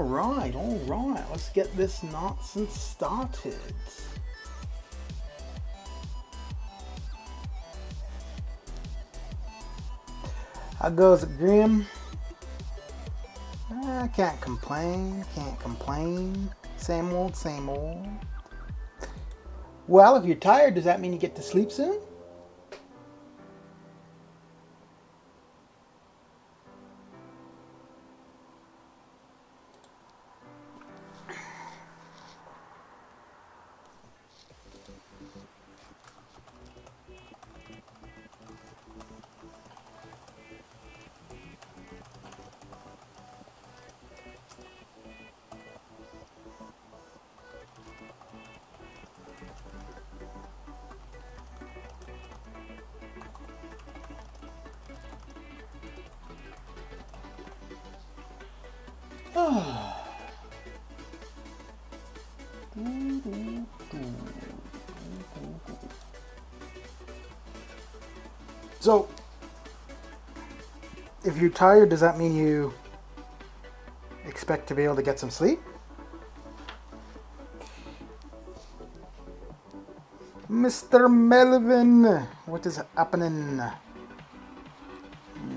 right. Let's get this nonsense started. How goes it, Grim? I can't complain. Same old, same old. Well, if you're tired, does that mean you get to sleep soon? So, if you're tired, does that mean you expect to be able to get some sleep? Mr. Melvin, what is happening?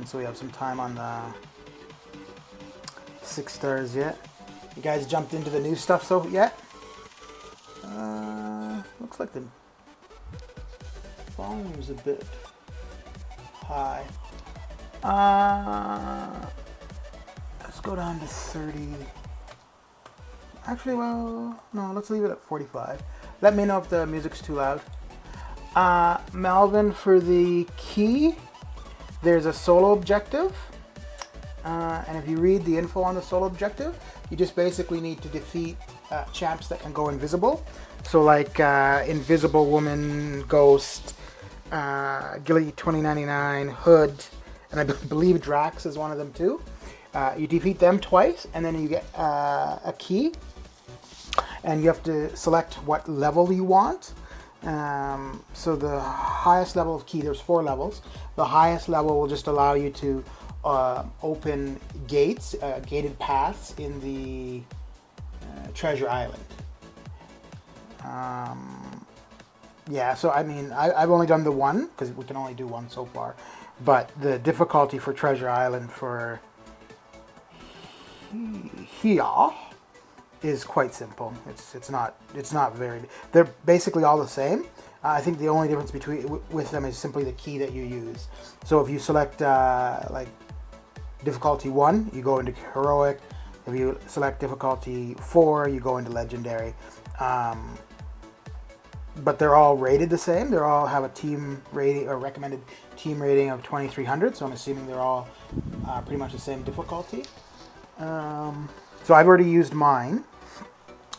So we have some time on the 6 stars yet. You guys jumped into the new stuff yet? Looks like the volume's a bit high. Let's go down to 30. Actually, well, no, let's leave it at 45. Let me know if the music's too loud. Melvin, for the key, there's a solo objective. And if you read the info on the solo objective, you just basically need to defeat champs that can go invisible. So like Invisible Woman, Ghost, Gilly 2099, Hood, and I believe Drax is one of them too. You defeat them twice, and then you get a key. And you have to select what level you want. So the highest level of key, there's 4 levels. The highest level will just allow you to open gates, gated paths in the Treasure Island. Yeah, so I mean, I've only done the one, because we can only do one so far. But the difficulty for Treasure Island for here is quite simple. It's not very. They're basically all the same. I think the only difference with them is simply the key that you use. So if you select like difficulty 1, you go into heroic. If you select difficulty 4, you go into legendary. But they're all rated the same. They all have a team rating or recommended team rating of 2300. So I'm assuming they're all pretty much the same difficulty. So I've already used mine.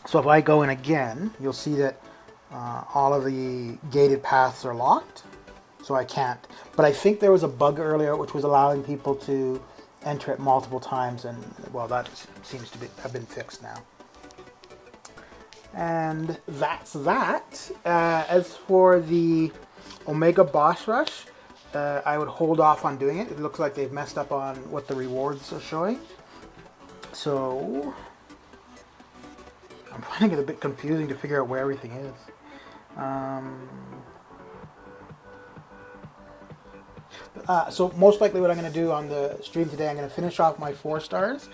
So if I go in again, you'll see that all of the gated paths are locked. So I can't. But I think there was a bug earlier which was allowing people to enter it multiple times, and well, that seems to have been fixed now. And that's that. As for the Omega Boss Rush, I would hold off on doing it. It looks like they've messed up on what the rewards are showing. So I'm finding it a bit confusing to figure out where everything is. So most likely what I'm going to do on the stream today, I'm going to finish off my 4 stars.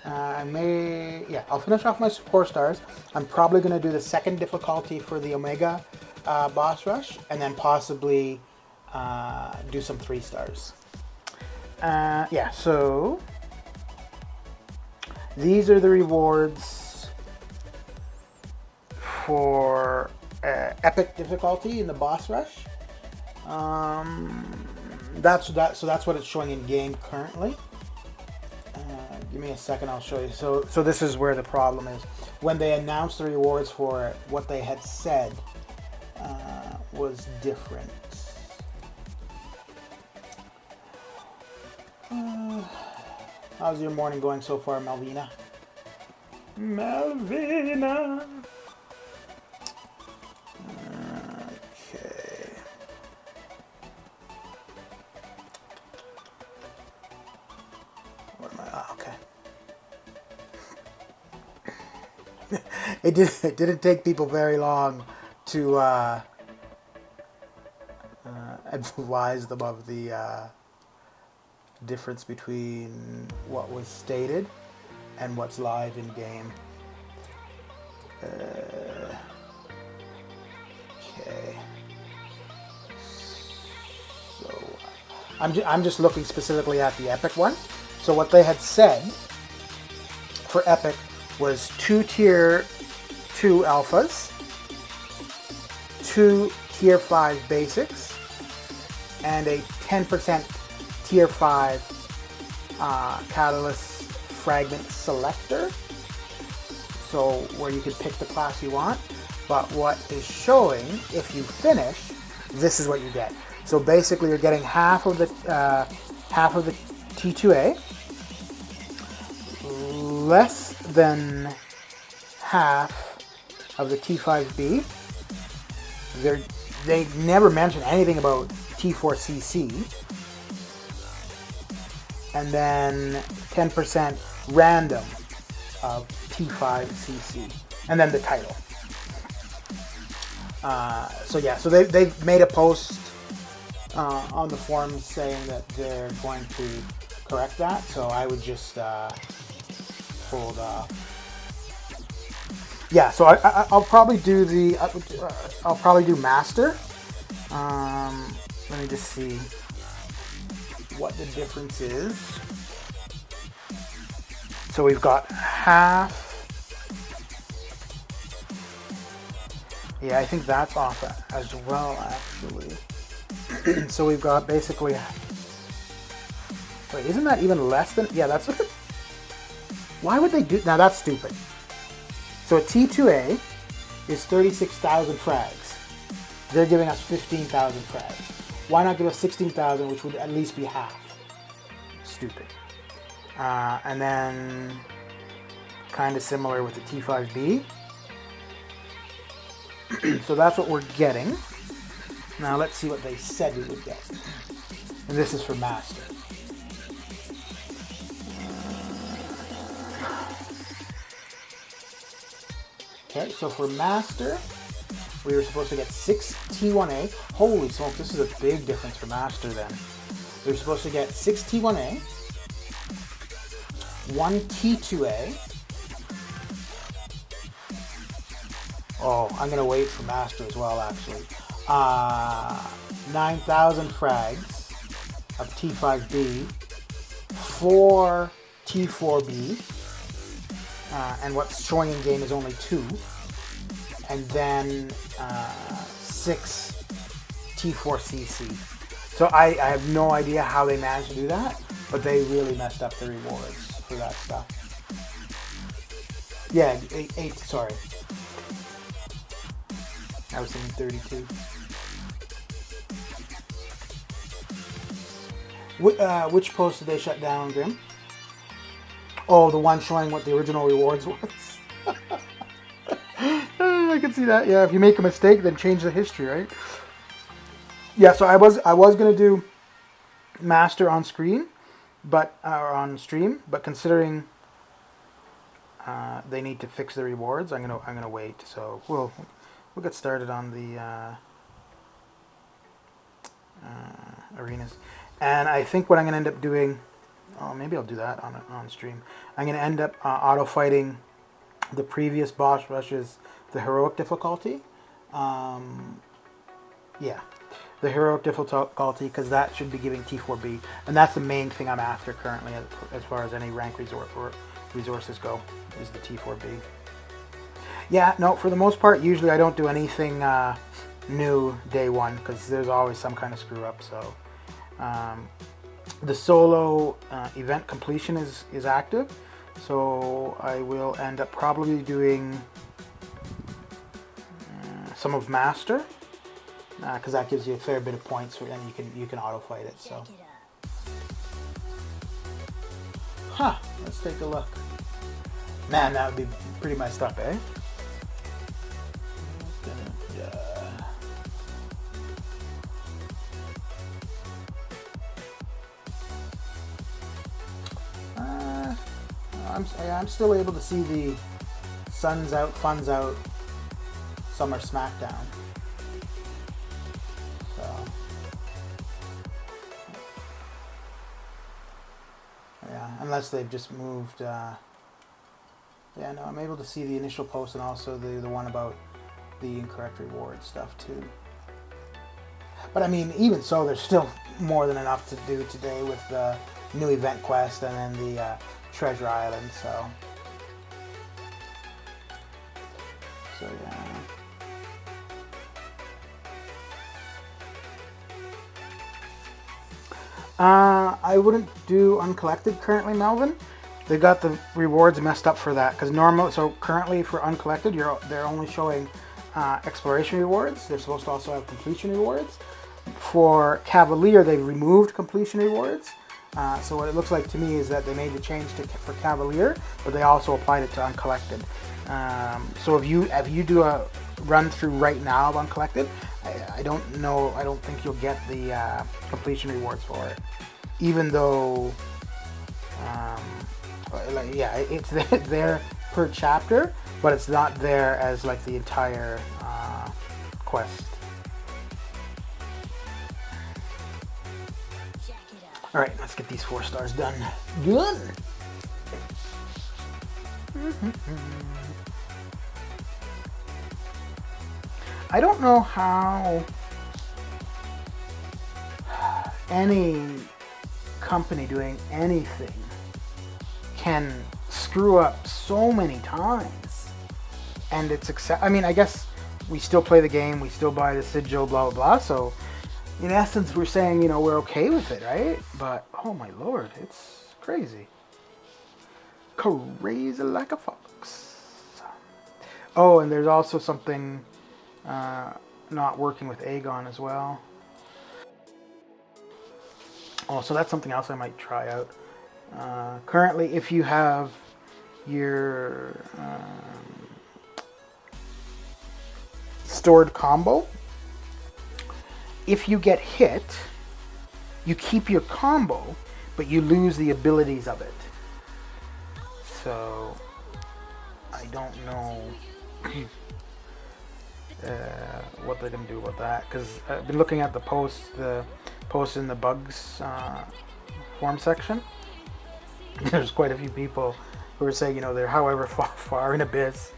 I'll finish off my 4 stars. I'm probably going to do the second difficulty for the Omega Boss Rush, and then possibly do some 3 stars. So these are the rewards for epic difficulty in the boss rush. That's what it's showing in game currently. Give me a second, I'll show you. So this is where the problem is. When they announced the rewards for it, what they had said was different. How's your morning going so far, Malvina? Malvina! Okay. Where am I? Okay. It didn't take people very long to advise them of the difference between what was stated and what's live in game. Okay. So I'm just looking specifically at the Epic one. So what they had said for Epic was 2 Tier 2 Alphas, 2 Tier 5 Basics, and a 10% Tier 5 Catalyst Fragment Selector. So where you can pick the class you want. But what is showing, if you finish, this is what you get. So basically you're getting half of the T2A, less than half of the T5B. They never mention anything about T4CC. And then 10% random of T5CC. And then the title. So they've made a post on the forums saying that they're going to correct that. So I would just hold off. Yeah, so I'll probably do I'll probably do Master. Let me just see what the difference is. So we've got half. Yeah, I think that's off as well, actually. So we've got basically. Wait, isn't that even less than? Yeah, that's. Why would they do? Now that's stupid. So a T2A is 36,000 frags. They're giving us 15,000 frags. Why not give us 16,000, which would at least be half? Stupid. And then kind of similar with the T5B. So that's what we're getting. Now let's see what they said we would get. And this is for Master. Okay, so for Master, we were supposed to get 6 T1A. Holy smoke, this is a big difference for Master then. We were supposed to get 6 T1A, 1 T2A. Oh, I'm going to wait for Master as well, actually. 9,000 frags of T5B, 4 T4B, and what's showing in game is only 2, and then 6 T4CC. So I have no idea how they managed to do that, but they really messed up the rewards for that stuff. Yeah, 8, sorry. I was thinking 32. Which post did they shut down, Grim? Oh, the one showing what the original rewards was. I can see that. Yeah, if you make a mistake, then change the history, right? Yeah, so I was gonna do Master on screen, but or on stream, but considering they need to fix the rewards, I'm gonna wait. So we'll get started on the arenas. And I think what I'm going to end up doing, maybe I'll do that on stream. I'm going to end up auto fighting the previous boss rushes, the heroic difficulty. Yeah, the heroic difficulty, because that should be giving T4B, and that's the main thing I'm after currently as far as any rank resources go, is the T4B. Yeah, no, for the most part, usually I don't do anything new day one, because there's always some kind of screw up. So the solo event completion is active, so I will end up probably doing some of Master, because that gives you a fair bit of points, and you can auto fight it. So, let's take a look. Man, that would be pretty messed up, eh? I'm still able to see the Sun's out, fun's out, Summer Smackdown. So, yeah, unless they've just moved. Yeah, no, I'm able to see the initial post and also the one about the incorrect reward stuff too. But I mean, even so, there's still more than enough to do today with the new event quest and then the Treasure Island. So yeah. I wouldn't do uncollected currently, Melvin. They got the rewards messed up for that because so currently for uncollected, they're only showing exploration rewards. They're supposed to also have completion rewards. For Cavalier, they've removed completion rewards. So what it looks like to me is that they made the change for Cavalier, but they also applied it to uncollected. So if you do a run through right now of uncollected, I don't know. I don't think you'll get the completion rewards for it, even though, it's there per chapter, but it's not there as like the entire quest. All right, let's get these 4 stars done. Good. I don't know how any company doing anything can screw up so many times, and it's I mean, I guess we still play the game, we still buy the sigil, blah blah blah. So in essence, we're saying, we're okay with it, right? But oh my lord, it's crazy, crazy like a fox. Oh, and there's also something not working with Aegon as well. Oh, so that's something else I might try out. Currently, if you have your stored combo, if you get hit, you keep your combo, but you lose the abilities of it. So, I don't know what they're going to do about that, because I've been looking at the post in the bugs form section. There's quite a few people who are saying, they're however far in Abyss,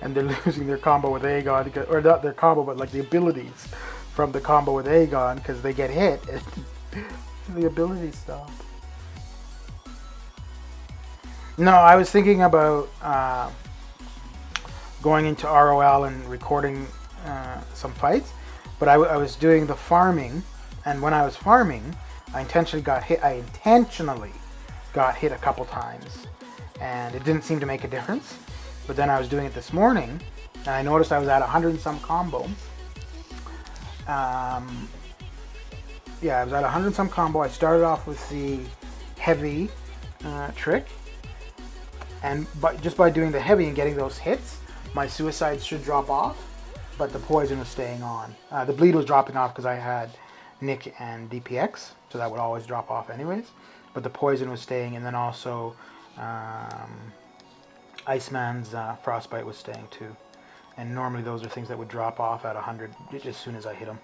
and they're losing their combo with Aegon, or not their combo, but like the abilities from the combo with Aegon, because they get hit and the abilities stop. No, I was thinking about going into ROL and recording some fights, but I was doing the farming, and when I was farming, I intentionally got hit a couple times, and it didn't seem to make a difference. But then I was doing it this morning, and I noticed I was at 100 and some combo. I was at 100 and some combo. I started off with the heavy trick, and just by doing the heavy and getting those hits, my suicides should drop off, but the poison was staying on. The bleed was dropping off because I had Nick and DPX, so that would always drop off anyways. But the poison was staying, and then also Iceman's frostbite was staying too. And normally those are things that would drop off at 100 as soon as I hit them.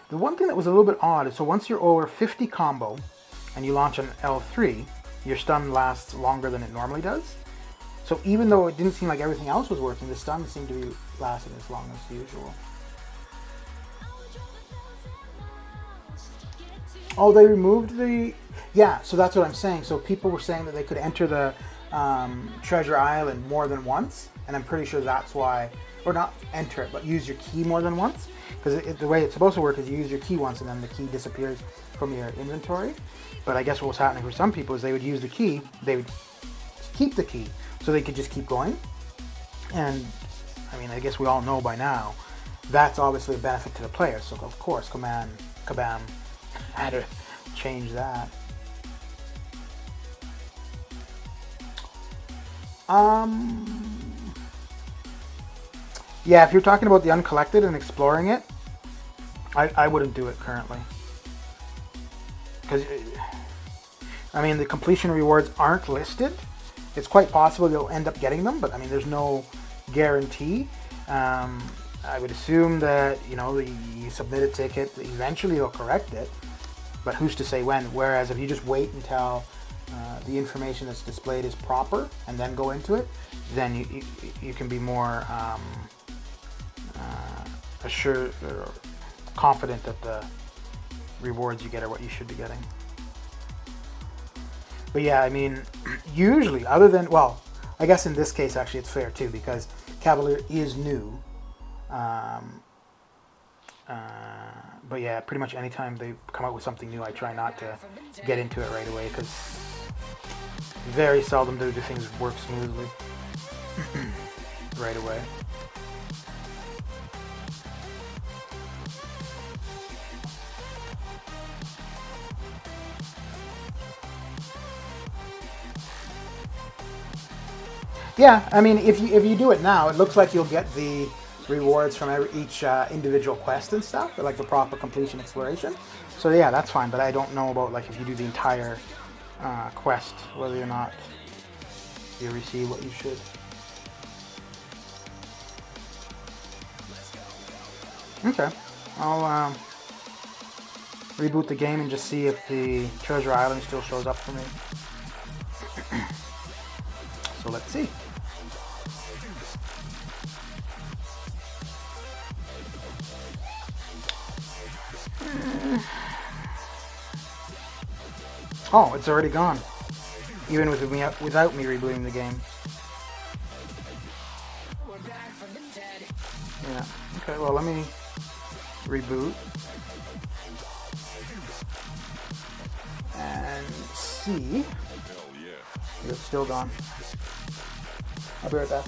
The one thing that was a little bit odd is, so once you're over 50 combo and you launch an L3, your stun lasts longer than it normally does. So even though it didn't seem like everything else was working, the stun seemed to be lasting as long as usual. Oh, they removed the... Yeah, so that's what I'm saying. So people were saying that they could enter the Treasure Island more than once, and I'm pretty sure that's why... Or not enter it, but use your key more than once. Because the way it's supposed to work is you use your key once and then the key disappears from your inventory. But I guess what was happening for some people is they would use the key, they would keep the key, so they could just keep going. And, I mean, I guess we all know by now, that's obviously a benefit to the player. So, of course, Kabam had to change that. Yeah, if you're talking about the uncollected and exploring it, I wouldn't do it currently. Because, I mean, the completion rewards aren't listed, It's quite possible you'll end up getting them, but I mean, there's no guarantee. I would assume that, you know, you submit a ticket, eventually they'll correct it, but who's to say when? Whereas if you just wait until the information that's displayed is proper and then go into it, then you can be more assured or confident that the rewards you get are what you should be getting. But yeah, I mean, usually, other than, well, I guess in this case actually it's fair too, because Cavalier is new. But yeah, pretty much anytime they come out with something new, I try not to get into it right away, because very seldom do things work smoothly right away. Yeah, I mean, if you do it now, it looks like you'll get the rewards from each individual quest and stuff, like the proper completion exploration. So yeah, that's fine. But I don't know about like if you do the entire quest, whether or not you receive what you should. Okay, I'll reboot the game and just see if the treasure island still shows up for me. So let's see. Oh, it's already gone. Even without me rebooting the game. Yeah. Okay, well, let me reboot. And see if it's still gone. I'll be right back.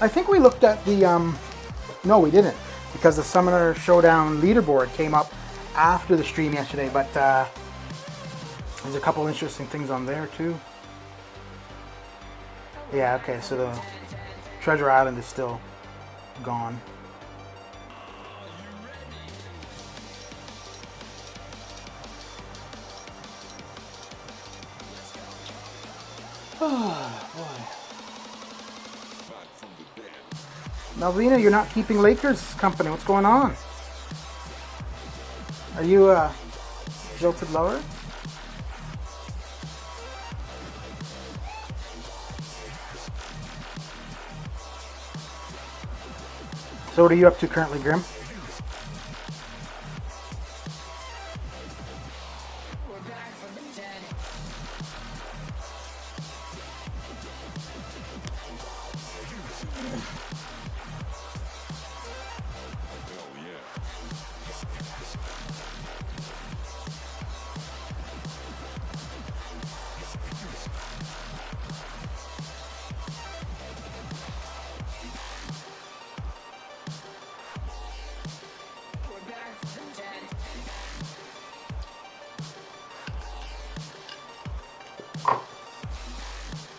I think we looked at the, no we didn't, because the Summoner Showdown leaderboard came up after the stream yesterday, but there's a couple interesting things on there too. Yeah, okay, so the Treasure Island is still gone. Oh, boy. Malvina, you're not keeping Lakers company. What's going on? Are you a jilted lover? So what are you up to currently, Grim?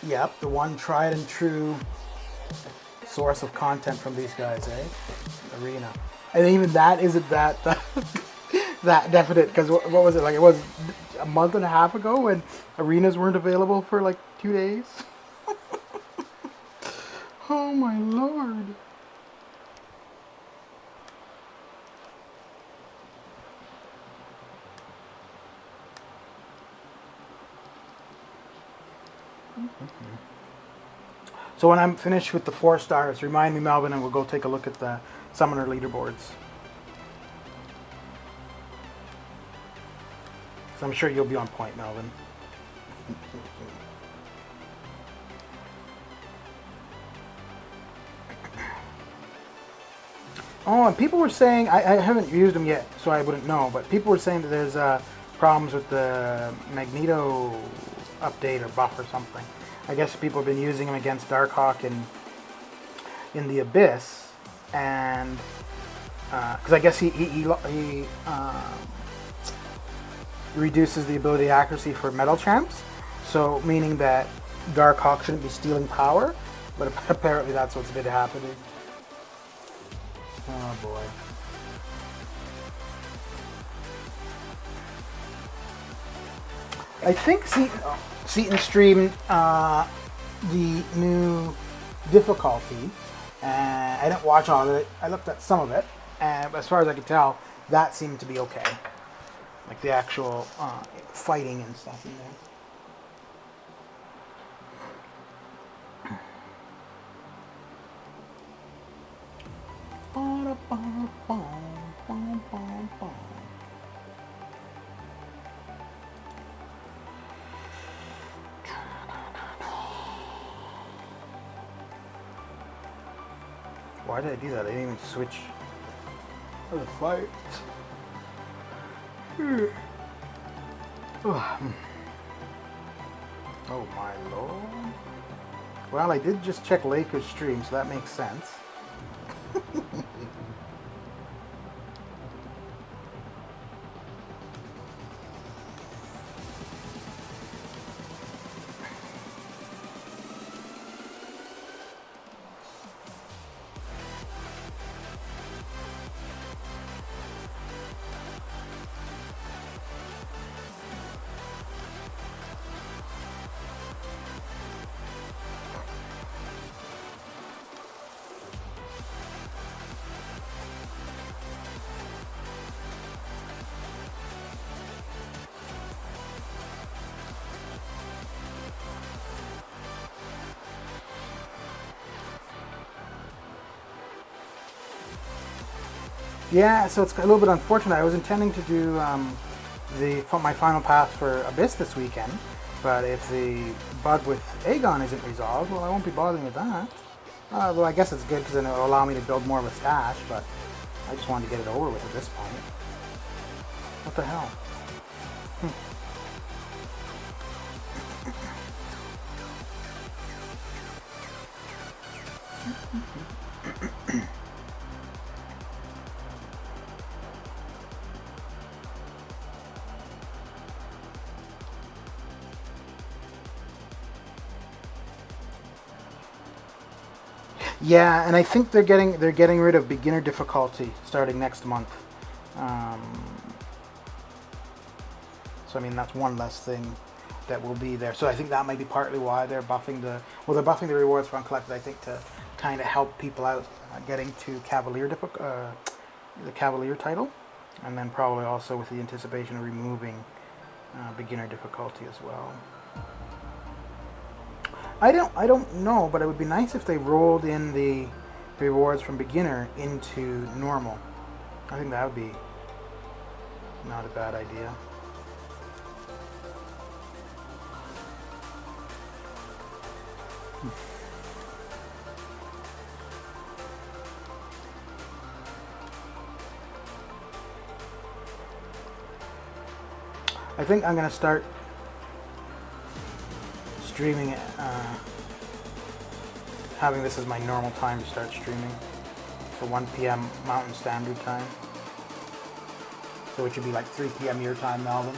Yep, the one tried and true source of content from these guys, eh? Arena. And even that isn't that that definite, because what was it, like it was a month and a half ago when arenas weren't available for like 2 days? Oh my lord. So when I'm finished with the 4 stars, remind me, Melvin, and we'll go take a look at the Summoner leaderboards. So I'm sure you'll be on point, Melvin. Oh, and people were saying, I haven't used them yet, so I wouldn't know, but people were saying that there's problems with the Magneto update or buff or something. I guess people have been using him against Darkhawk in the Abyss, and because I guess he reduces the ability accuracy for metal champs, so meaning that Darkhawk shouldn't be stealing power, but apparently that's what's been happening. Oh boy. I think Seaton streamed the new difficulty, and I didn't watch all of it. I looked at some of it, and as far as I could tell, that seemed to be okay. Like the actual fighting and stuff in there. Why did I do that? I didn't even switch for the fight. Oh my lord. Well, I did just check Lakers stream, so that makes sense. Yeah, so it's a little bit unfortunate. I was intending to do my final pass for Abyss this weekend, but if the bug with Aegon isn't resolved, well, I won't be bothering with that. Well, I guess it's good because then it'll allow me to build more of a stash, but I just wanted to get it over with at this point. What the hell? Yeah, and I think they're getting rid of beginner difficulty starting next month. So I mean that's one less thing that will be there. So I think that might be partly why they're buffing the rewards for Uncollected. I think to kind of help people out getting to Cavalier the Cavalier title, and then probably also with the anticipation of removing beginner difficulty as well. I don't know, but it would be nice if they rolled in the rewards from beginner into normal. I think that would be not a bad idea. I think I'm going to start streaming it, having this as my normal time to start streaming. So 1 p.m. Mountain Standard Time. So it should be like 3 p.m. your time, Melbourne.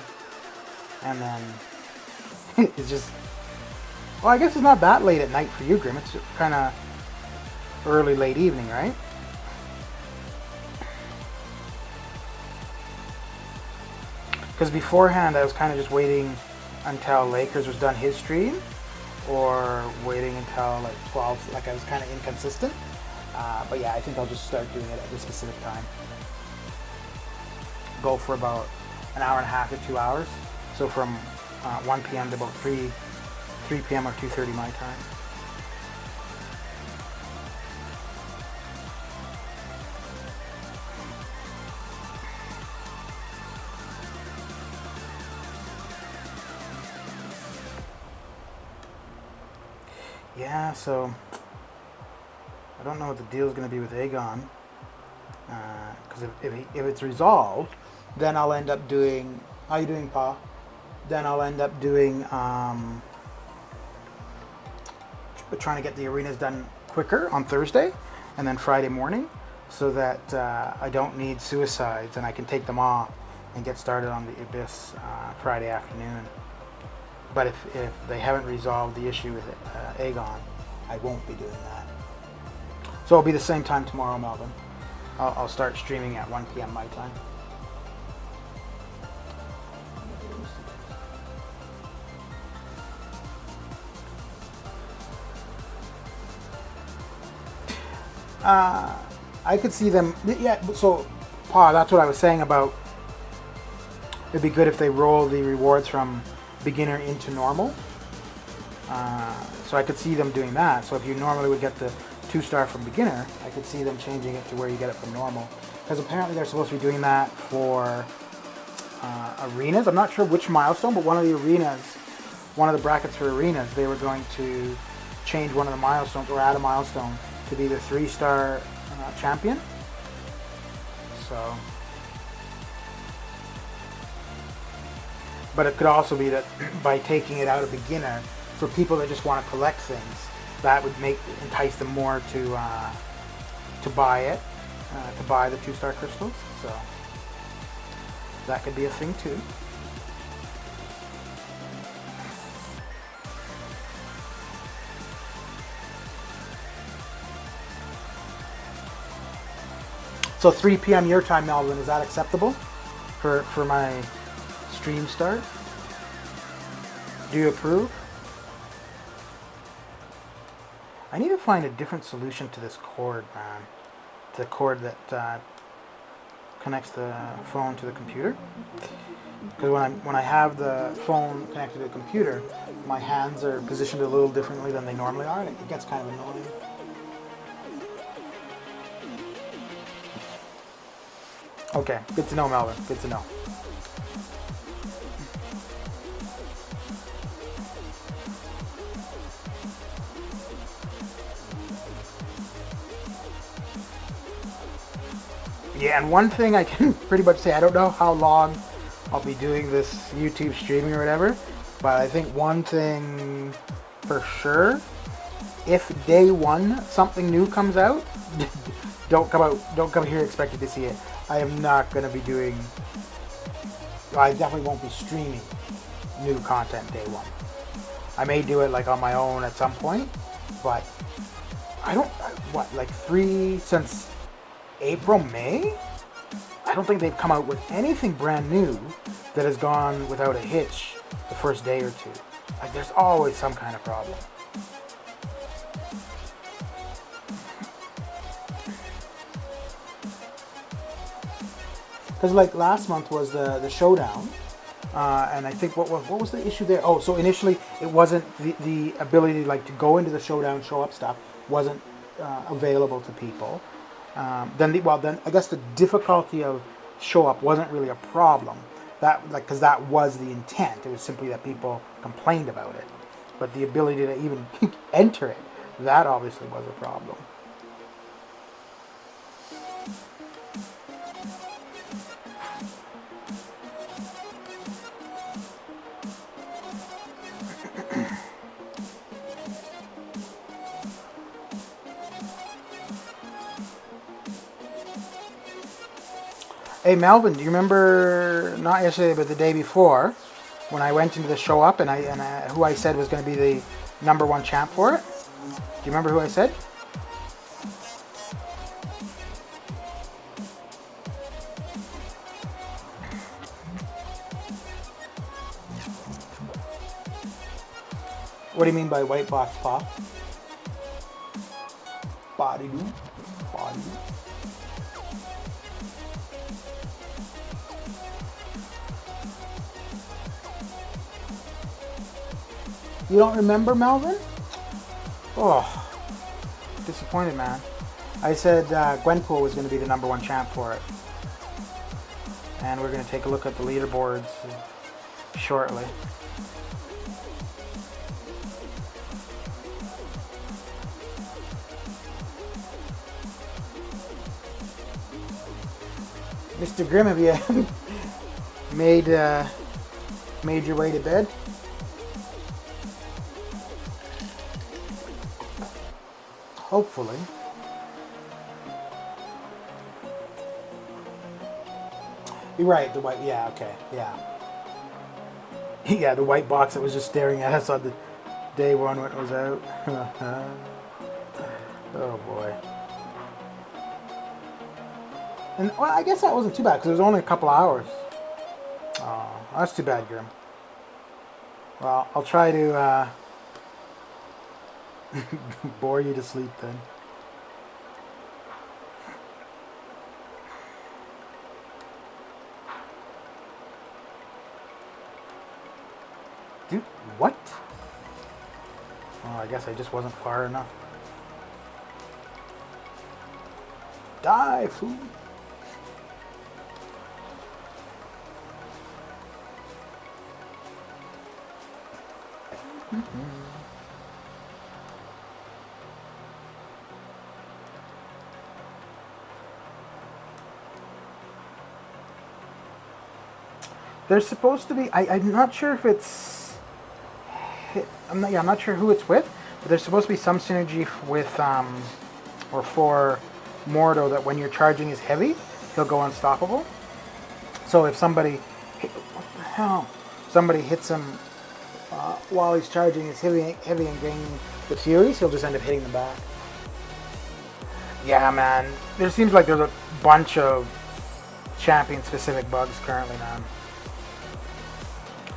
And then it's just, well, I guess it's not that late at night for you, Grim. It's kind of early, late evening, right? Because beforehand I was kind of just waiting until Lakers was done his stream, or waiting until like 12, like I was kind of inconsistent. But yeah, I think I'll just start doing it at this specific time. Go for about an hour and a half to 2 hours. So from 1 p.m. to about 3 p.m. or 2:30 my time. Yeah, so I don't know what the deal is going to be with Aegon, because if it's resolved, then I'll end up doing. How you doing, Pa? then I'll end up doing trying to get the arenas done quicker on Thursday and then Friday morning, so that I don't need suicides and I can take them off and get started on the Abyss Friday afternoon. But if they haven't resolved the issue with Aegon, I won't be doing that. So it'll be the same time tomorrow, Melbourne. I'll start streaming at 1 p.m. my time. I could see them, yeah, so Paul, that's what I was saying about it'd be good if they roll the rewards from beginner into normal. So I could see them doing that. So if you normally would get the 2-star from beginner, I could see them changing it to where you get it from normal. Because apparently they're supposed to be doing that for arenas. I'm not sure which milestone, but one of the arenas, one of the brackets for arenas, they were going to change one of the milestones or add a milestone to be the 3-star champion. So, but it could also be that by taking it out of beginner, for people that just want to collect things, that would entice them more to buy it, to buy the 2-star crystals. So that could be a thing too. So 3 p.m. your time, Melvin, is that acceptable for my stream start? Do you approve? I need to find a different solution to this cord, man. The cord that connects the phone to the computer. Because when I have the phone connected to the computer, my hands are positioned a little differently than they normally are, and it gets kind of annoying. Okay, good to know, Melvin. Good to know. Yeah, and one thing I can pretty much say, I don't know how long I'll be doing this YouTube streaming or whatever, but I think one thing for sure, if day one something new comes out, don't come here expecting to see it. I am not going to be doing, I definitely won't be streaming new content day one. I may do it like on my own at some point, but since April, May? I don't think they've come out with anything brand new that has gone without a hitch the first day or two. Like, there's always some kind of problem. Because like last month was the showdown, and I think what was the issue there? Oh, so initially it wasn't the ability to go into the showdown, show up stuff wasn't available to people. Then I guess the difficulty of show up wasn't really a problem. Because that was the intent. It was simply that people complained about it. But the ability to even enter it, that obviously was a problem. Hey Melvin, do you remember, not yesterday but the day before, when I went into the show up and who I said was going to be the #1 champ for it? Do you remember who I said? What do you mean by white box pop? Body do. Body do. You don't remember, Melvin? Oh, disappointed, man. I said Gwenpool was going to be the #1 champ for it. And we're going to take a look at the leaderboards shortly. Mr. Grimm, have you made made your way to bed? Hopefully. You're right, the white, yeah, okay, yeah. Yeah, the white box that was just staring at us on the day one when it was out. Oh boy. And, well, I guess that wasn't too bad, because it was only a couple hours. Oh, that's too bad, Grim. Well, I'll try to bore you to sleep then. Dude, what? Oh, I guess I just wasn't far enough. Die, fool. There's supposed to be. I'm not sure if it's. I'm not sure who it's with, but there's supposed to be some synergy with or for Mordo that when you're charging his heavy, he'll go unstoppable. So if somebody, what the hell, somebody hits him while he's charging his heavy and gaining the Furies, he'll just end up hitting them back. Yeah, man. There seems like there's a bunch of champion-specific bugs currently, man.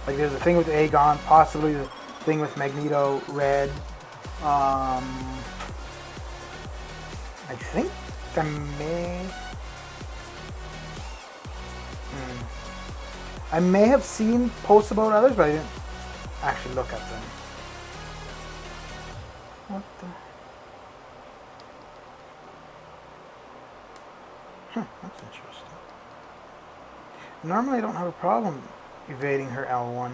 Like there's a thing with Aegon, possibly the thing with Magneto Red. I think I may have seen posts about others, but I didn't actually look at them. What the? That's interesting. Normally I don't have a problem evading her L1.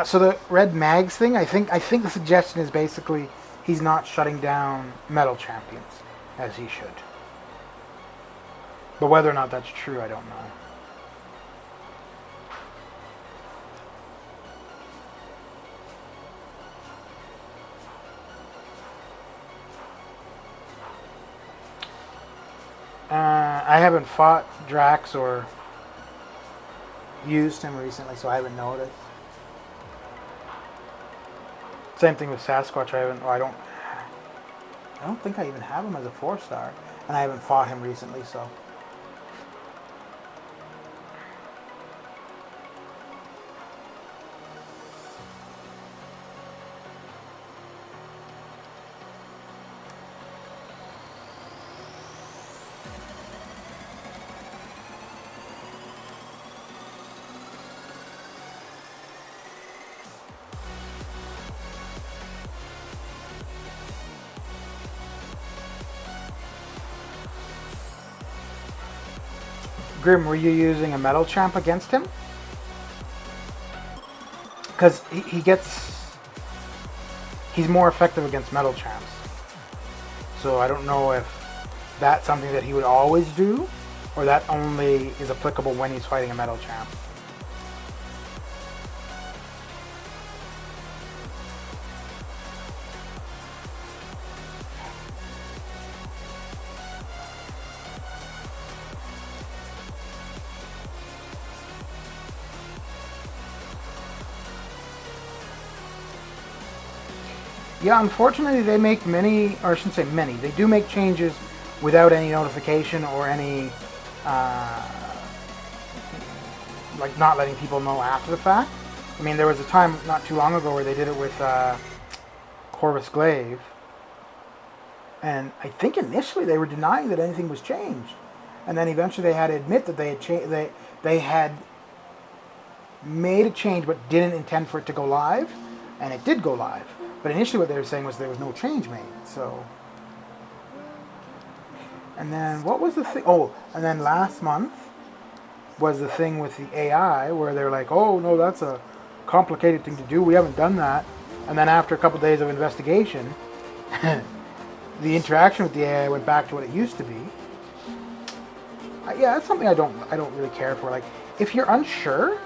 So the red mags thing, I think the suggestion is basically he's not shutting down metal champions as he should. But whether or not that's true, I don't know. I haven't fought Drax or used him recently, so I haven't noticed. Same thing with Sasquatch. I don't think I even have him as a 4-star, and I haven't fought him recently, so. Grim, were you using a metal champ against him? Because he's more effective against metal champs. So I don't know if that's something that he would always do, or that only is applicable when he's fighting a metal champ. Yeah, unfortunately they make many, or I shouldn't say many, they do make changes without any notification or any, like not letting people know after the fact. I mean, there was a time not too long ago where they did it with Corvus Glaive, and I think initially they were denying that anything was changed, and then eventually they had to admit that they had made a change but didn't intend for it to go live, and it did go live. But initially what they were saying was there was no change made, so. And then what was the thing? Oh, and then last month was the thing with the AI where they're like, oh no, that's a complicated thing to do, we haven't done that. And then after a couple of days of investigation, the interaction with the AI went back to what it used to be. Yeah, that's something I don't really care for. Like, if you're unsure,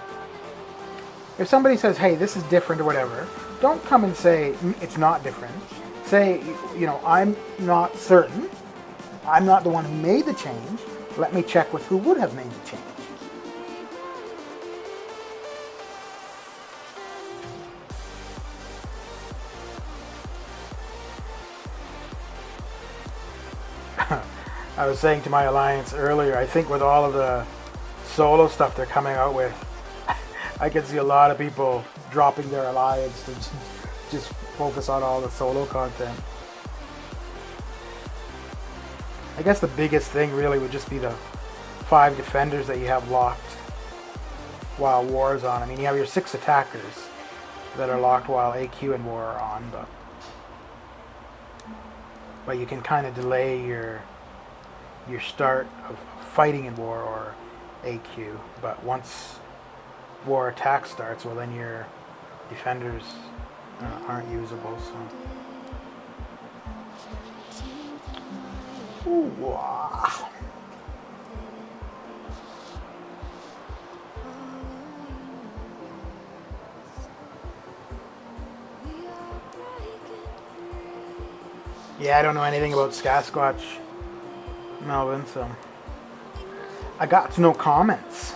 if somebody says, hey, this is different or whatever, don't come and say it's not different. Say, you know, I'm not certain. I'm not the one who made the change. Let me check with who would have made the change. I was saying to my alliance earlier, I think with all of the solo stuff they're coming out with, I can see a lot of people dropping their alliance to just focus on all the solo content. I guess the biggest thing really would just be the 5 defenders that you have locked while war is on. I mean, you have your 6 attackers that are locked while AQ and war are on, but you can kind of delay your start of fighting in war or AQ. But once war attack starts, well, then your defenders aren't usable. So. Ooh, wow. Yeah, I don't know anything about Sasquatch, Melvin, so I got no comments.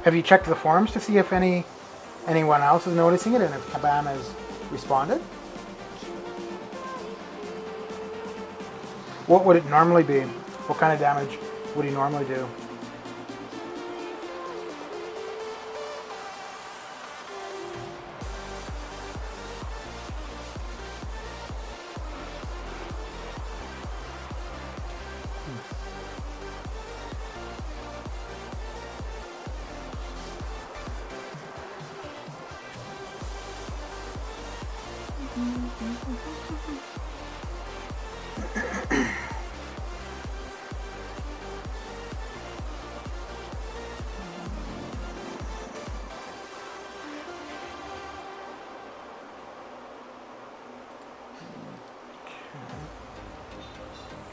Have you checked the forums to see if anyone else is noticing it and if Kabam has responded? What would it normally be? What kind of damage would he normally do?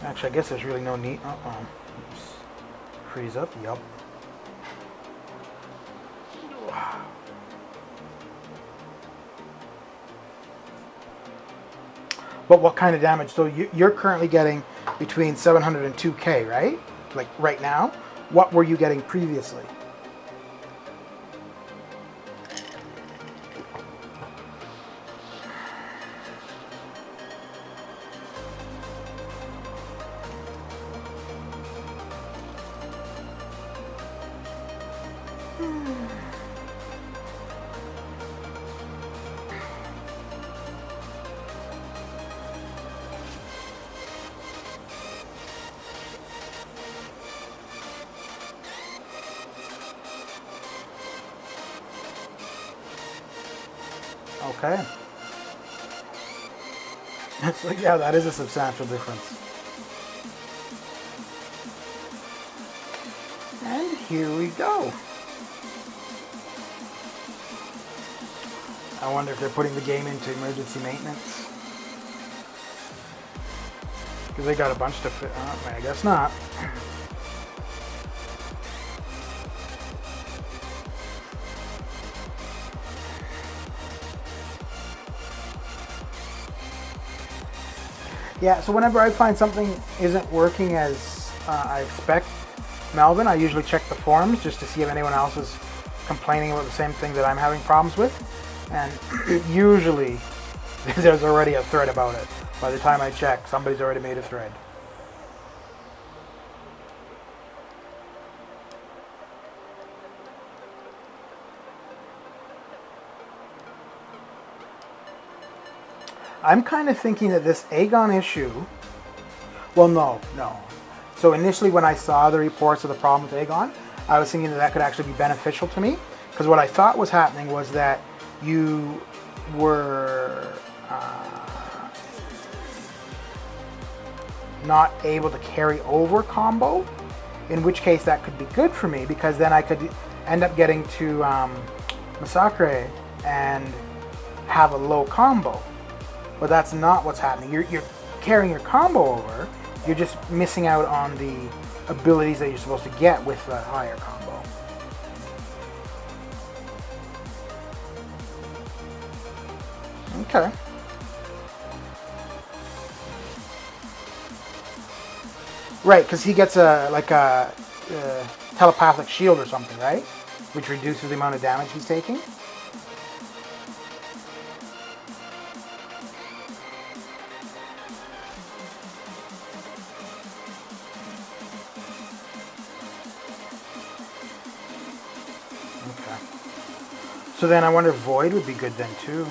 Actually, I guess there's really no need. Freeze up. Yup. But what kind of damage? So you're currently getting between 700 and 2K, right? Like right now. What were you getting previously? Okay. So yeah, that is a substantial difference. And here we go. I wonder if they're putting the game into emergency maintenance. Because they got a bunch to fit. I guess not. Yeah, so whenever I find something isn't working as I expect, Melvin, I usually check the forums just to see if anyone else is complaining about the same thing that I'm having problems with. And usually there's already a thread about it. By the time I check, somebody's already made a thread. I'm kind of thinking that this Aegon issue, well, no. So initially when I saw the reports of the problem with Aegon, I was thinking that that could actually be beneficial to me. Because what I thought was happening was that you were not able to carry over combo, in which case that could be good for me because then I could end up getting to Massacre and have a low combo. But that's not what's happening. You're carrying your combo over, you're just missing out on the abilities that you're supposed to get with the higher combo. Okay. Right, because he gets a telepathic shield or something, right? Which reduces the amount of damage he's taking. Okay. So then I wonder if Void would be good then too.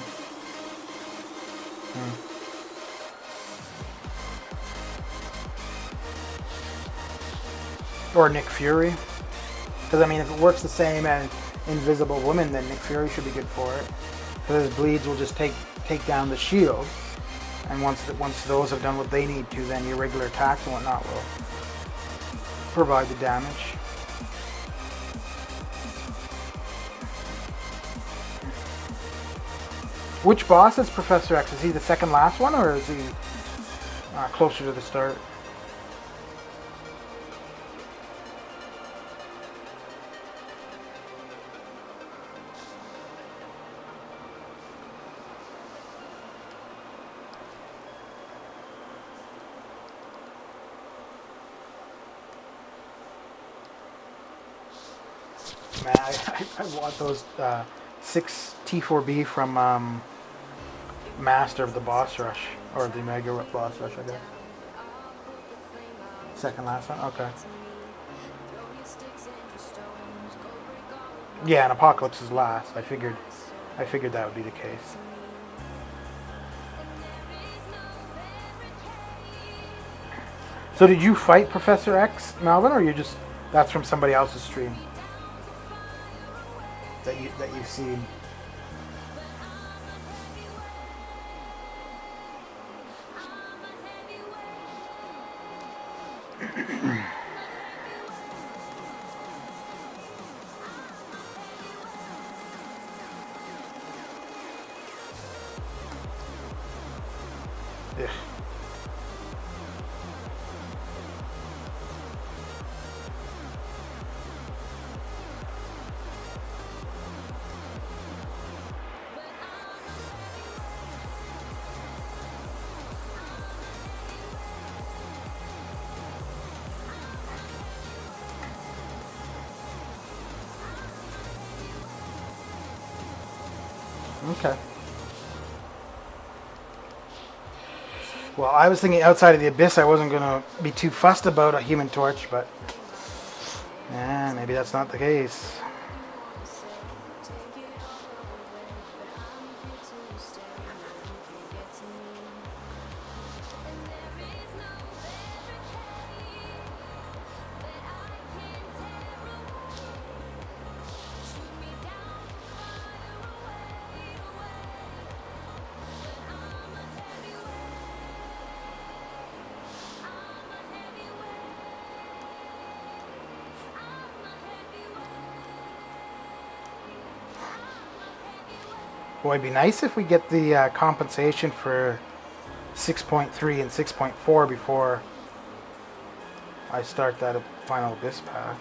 Or Nick Fury. Because I mean, if it works the same as Invisible Woman, then Nick Fury should be good for it. Because his bleeds will just take down the shield, and once those have done what they need to, then your regular attacks and whatnot will provide the damage. Which boss is Professor X? Is he the second last one, or is he closer to the start? Man, I want those 6 T4B from Master of the Boss Rush, or the Mega Boss Rush, I guess. Second last one? Okay. Yeah, and Apocalypse is last. I figured that would be the case. So did you fight Professor X, Melvin, or that's from somebody else's stream that you've seen? Ugh. Okay. Well, I was thinking outside of the Abyss I wasn't going to be too fussed about a Human Torch, but maybe that's not the case. Boy, it'd be nice if we get the compensation for 6.3 and 6.4 before I start that final Abyss path.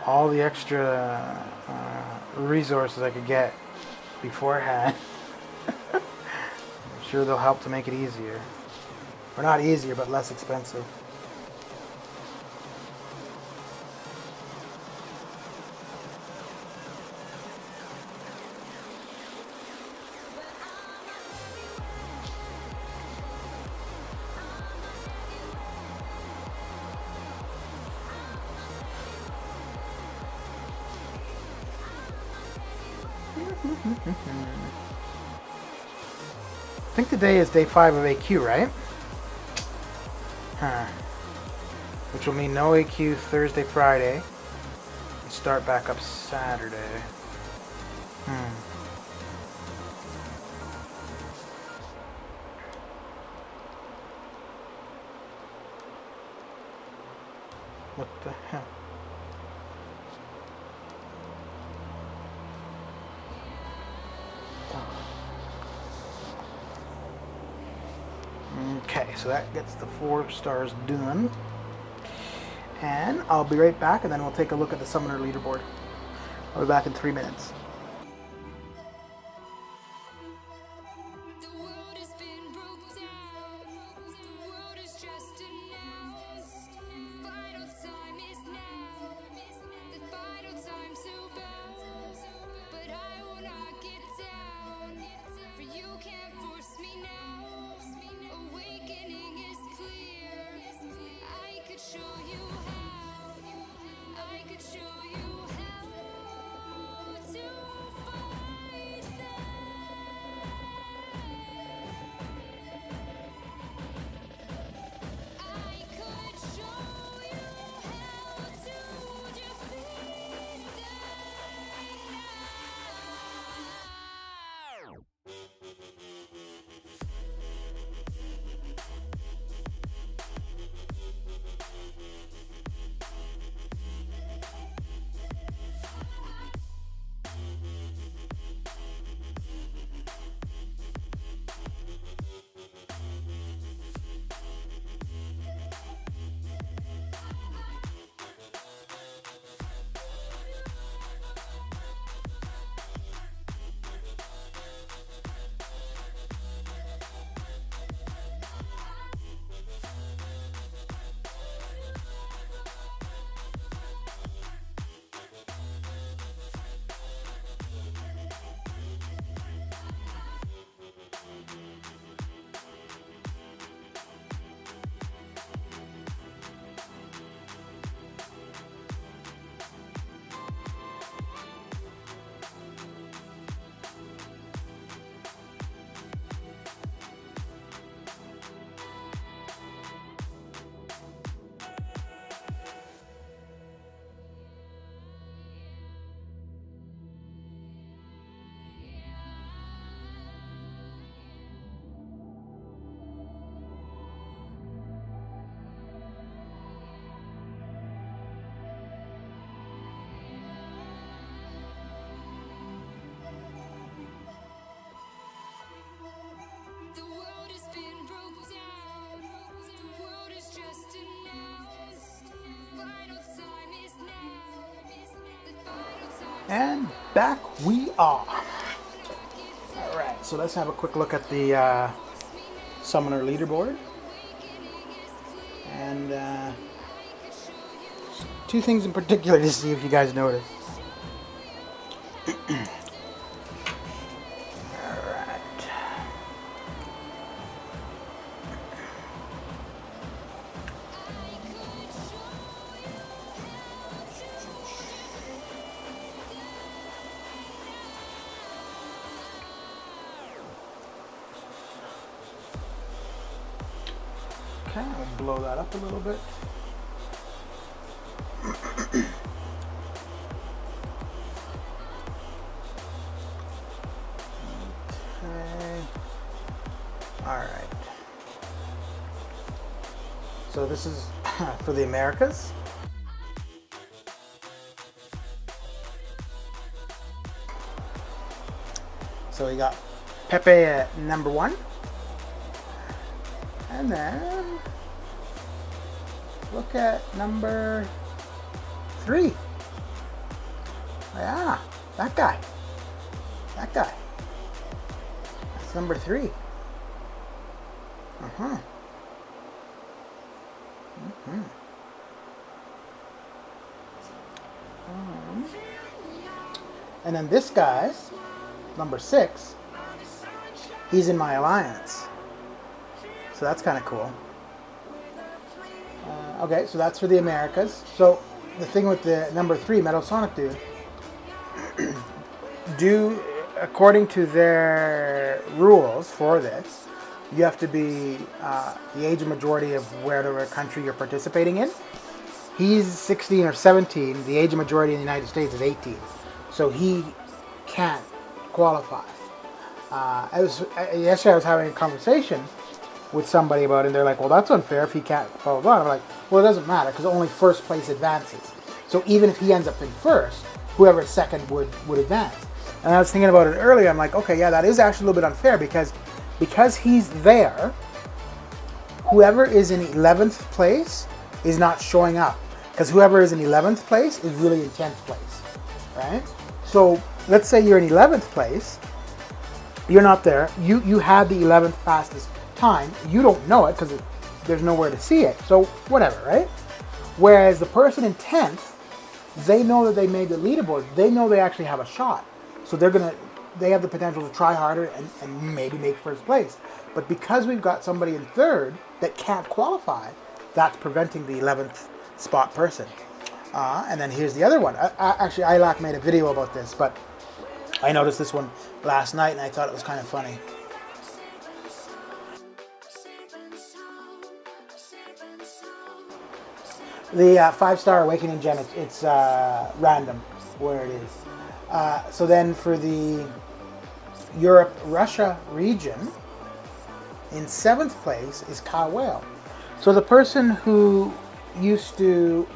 All the extra resources I could get beforehand. I'm sure they'll help to make it easier. Or not easier, but less expensive. I think today is day 5 of AQ, right? Huh. Which will mean no AQ Thursday, Friday. And start back up Saturday. What the hell? Okay, so that gets the 4 stars done. And I'll be right back, and then we'll take a look at the summoner leaderboard. I'll be back in 3 minutes. And back we are. Alright, so let's have a quick look at the summoner leaderboard. And 2 things in particular to see if you guys notice. Alright. Okay, I'll blow that up a little bit. Okay. Alright. So this is for the Americas. So we got Pepe at number 1. And then look at number 3. Yeah, that guy. That guy. That's number 3. And then this guy, number 6, he's in my alliance. So that's kind of cool. Okay, so that's for the Americas. So the thing with the number 3, Metal Sonic Dude, according to their rules for this, you have to be the age of majority of whatever country you're participating in. He's 16 or 17. The age of majority in the United States is 18. So he can't qualify. Yesterday I was having a conversation with somebody about it, and they're like, well, that's unfair if he can't, blah, blah, blah. I'm like, well, it doesn't matter, because only first place advances. So even if he ends up in first, whoever's second would advance. And I was thinking about it earlier, I'm like, okay, yeah, that is actually a little bit unfair, because he's there, whoever is in 11th place is not showing up, because whoever is in 11th place is really in 10th place, right? So let's say you're in 11th place, you're not there, you had the 11th fastest time, you don't know it because there's nowhere to see it, so whatever, right? Whereas the person in 10th, they know that they made the leaderboard, they know they actually have a shot, so they have the potential to try harder and maybe make first place. But because we've got somebody in 3rd that can't qualify, that's preventing the 11th spot person. And then here's the other one. Actually, ILAC made a video about this, but I noticed this one last night and I thought it was kind of funny. The 5-star awakening gem, it's random where it is. So then for the Europe-Russia region, in 7th place is Kyle Whale. So the person who used to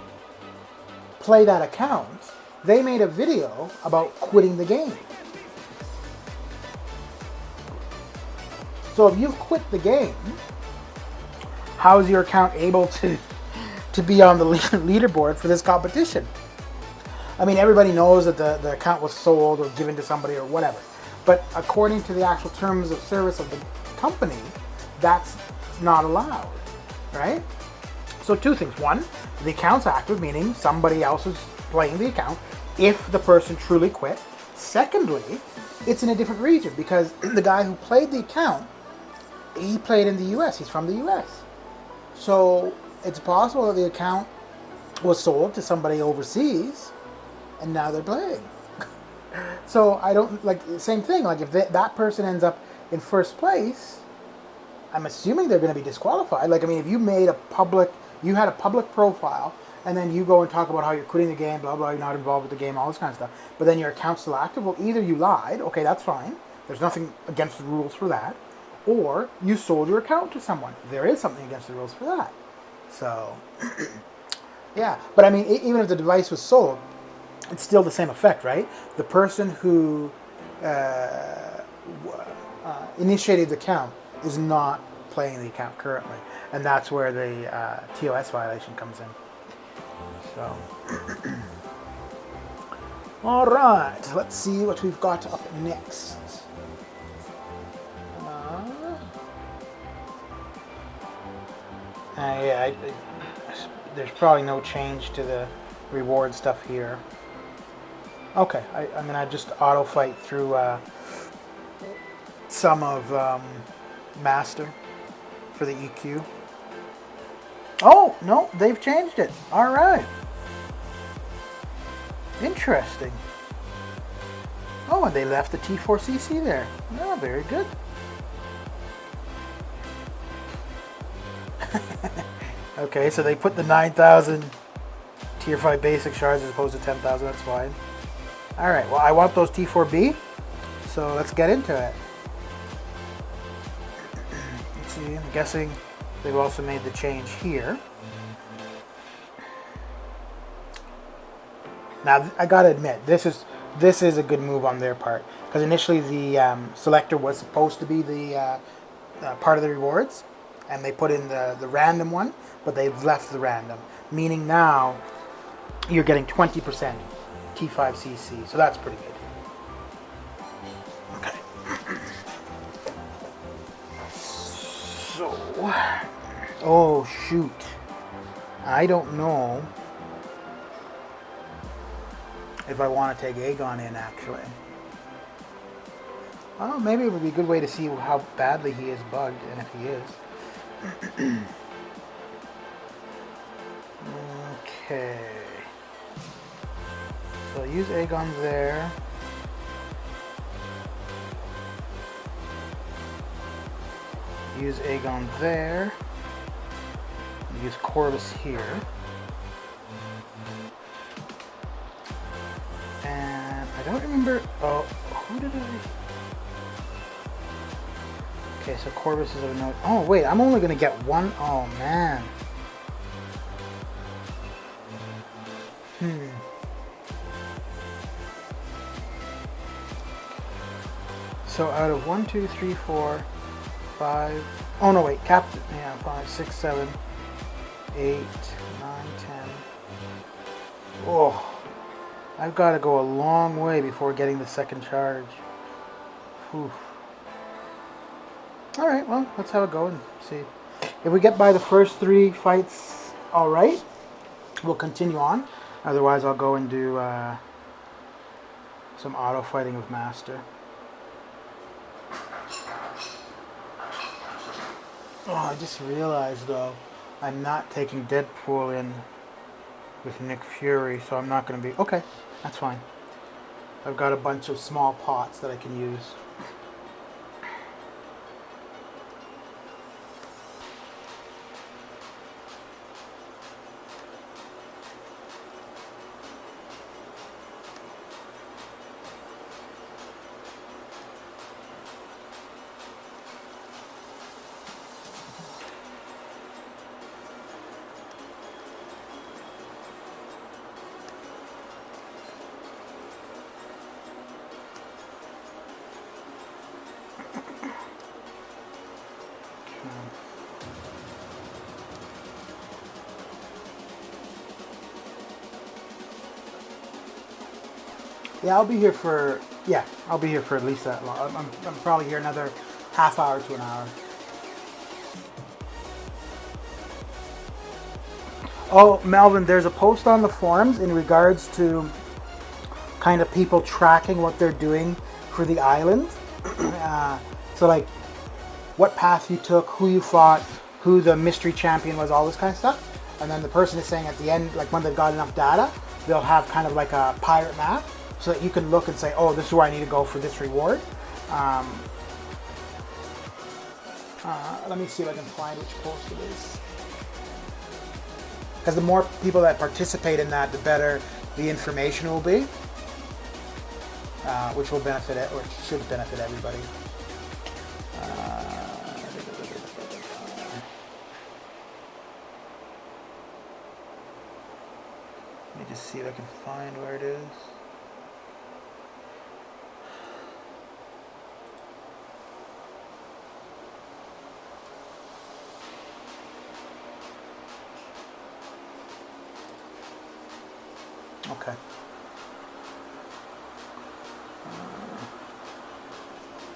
play that account, they made a video about quitting the game. So if you've quit the game, how is your account able to be on the leaderboard for this competition? I mean, everybody knows that the account was sold or given to somebody or whatever. But according to the actual terms of service of the company, that's not allowed, right? So 2 things. 1, the account's active, meaning somebody else is playing the account if the person truly quit. Secondly, it's in a different region because the guy who played the account, he played in the US. He's from the US. So it's possible that the account was sold to somebody overseas and now they're playing. So I don't, like, same thing, like if that person ends up in 1st place, I'm assuming they're going to be disqualified. Like, I mean, if you had a public profile and then you go and talk about how you're quitting the game, blah, blah, you're not involved with the game, all this kind of stuff, but then your account's still active, well, either you lied, okay, that's fine, there's nothing against the rules for that, or you sold your account to someone. There is something against the rules for that. So, yeah. But I mean, even if the device was sold, it's still the same effect, right? The person who initiated the account is not playing the account currently. And that's where the TOS violation comes in. So, all right. Let's see what we've got up next. Yeah, there's probably no change to the reward stuff here. Okay, I'm gonna just auto fight through some of Master for the EQ. Oh, no, they've changed it. All right. Interesting. Oh, and they left the T4CC there. Oh, very good. Okay, so they put the 9,000 Tier 5 basic shards as opposed to 10,000. That's fine. All right, well, I want those T4B, so let's get into it. Let's see, I'm guessing they've also made the change here. Now, I gotta admit, this is a good move on their part, because initially the selector was supposed to be the part of the rewards, and they put in the random one, but they've left the random, meaning now you're getting 20% T5CC, so that's pretty good. Okay. So, oh shoot, I don't know if I want to take Aegon in, actually. Oh, maybe it would be a good way to see how badly he is bugged, and if he is. Okay. So use Aegon there. Use Aegon there. Use Corvus here. And I don't remember. Oh, who did I? Okay, so Corvus is a note. Oh wait, I'm only gonna get one. Oh man. So out of 1, 2, 3, 4, 5, Oh no, wait, captain. Yeah, 5, 6, 7, 8, 9, 10. Oh, I've got to go a long way before getting the second charge. Whew. All right, well, let's have a go and see. If we get by the first 3 fights all right, we'll continue on. Otherwise, I'll go and do some auto fighting with Master. Oh, I just realized, though, I'm not taking Deadpool in with Nick Fury, so I'm not going to be... Okay, that's fine. I've got a bunch of small pots that I can use. Yeah, I'll be here for at least that long. I'm probably here another half hour to an hour. Oh, Melvin, there's a post on the forums in regards to kind of people tracking what they're doing for the island. So like what path you took, who you fought, who the mystery champion was, all this kind of stuff. And then the person is saying at the end, like when they've got enough data, they'll have kind of like a pirate map so that you can look and say, oh, this is where I need to go for this reward. Let me see if I can find which post it is. Because the more people that participate in that, the better the information will be, which will benefit it, or should benefit everybody. Let me just see if I can find where it is. Okay.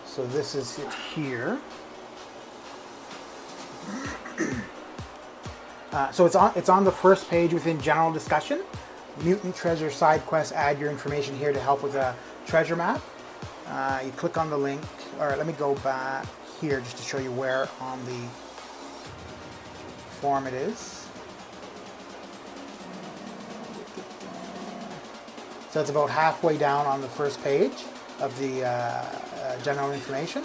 So this is it here. So it's on the first page within general discussion. Mutant treasure side quest. Add your information here to help with a treasure map. You click on the link. All right, let me go back here just to show you where on the form it is. So it's about halfway down on the first page of the general information.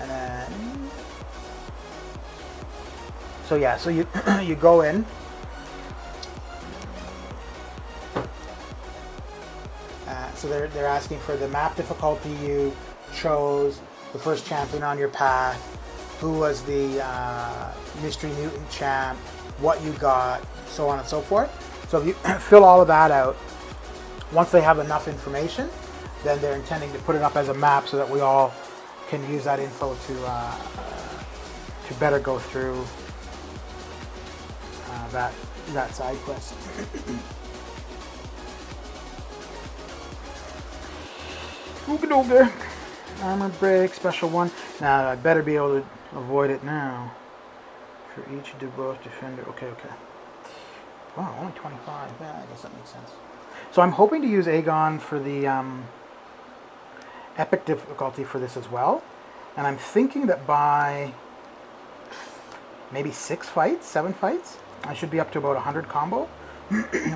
And then, so yeah, so you you go in. So they're asking for the map difficulty you chose, the first champion on your path, who was the mystery mutant champ, what you got, so on and so forth. So if you fill all of that out, once they have enough information, then they're intending to put it up as a map so that we all can use that info to better go through that side quest. Ooga armor break, special one. Now I better be able to avoid it now. For each debuff defender. Okay. Wow, only 25. Yeah, I guess that makes sense. So I'm hoping to use Aegon for the epic difficulty for this as well. And I'm thinking that by maybe 7 fights, I should be up to about 100 combo,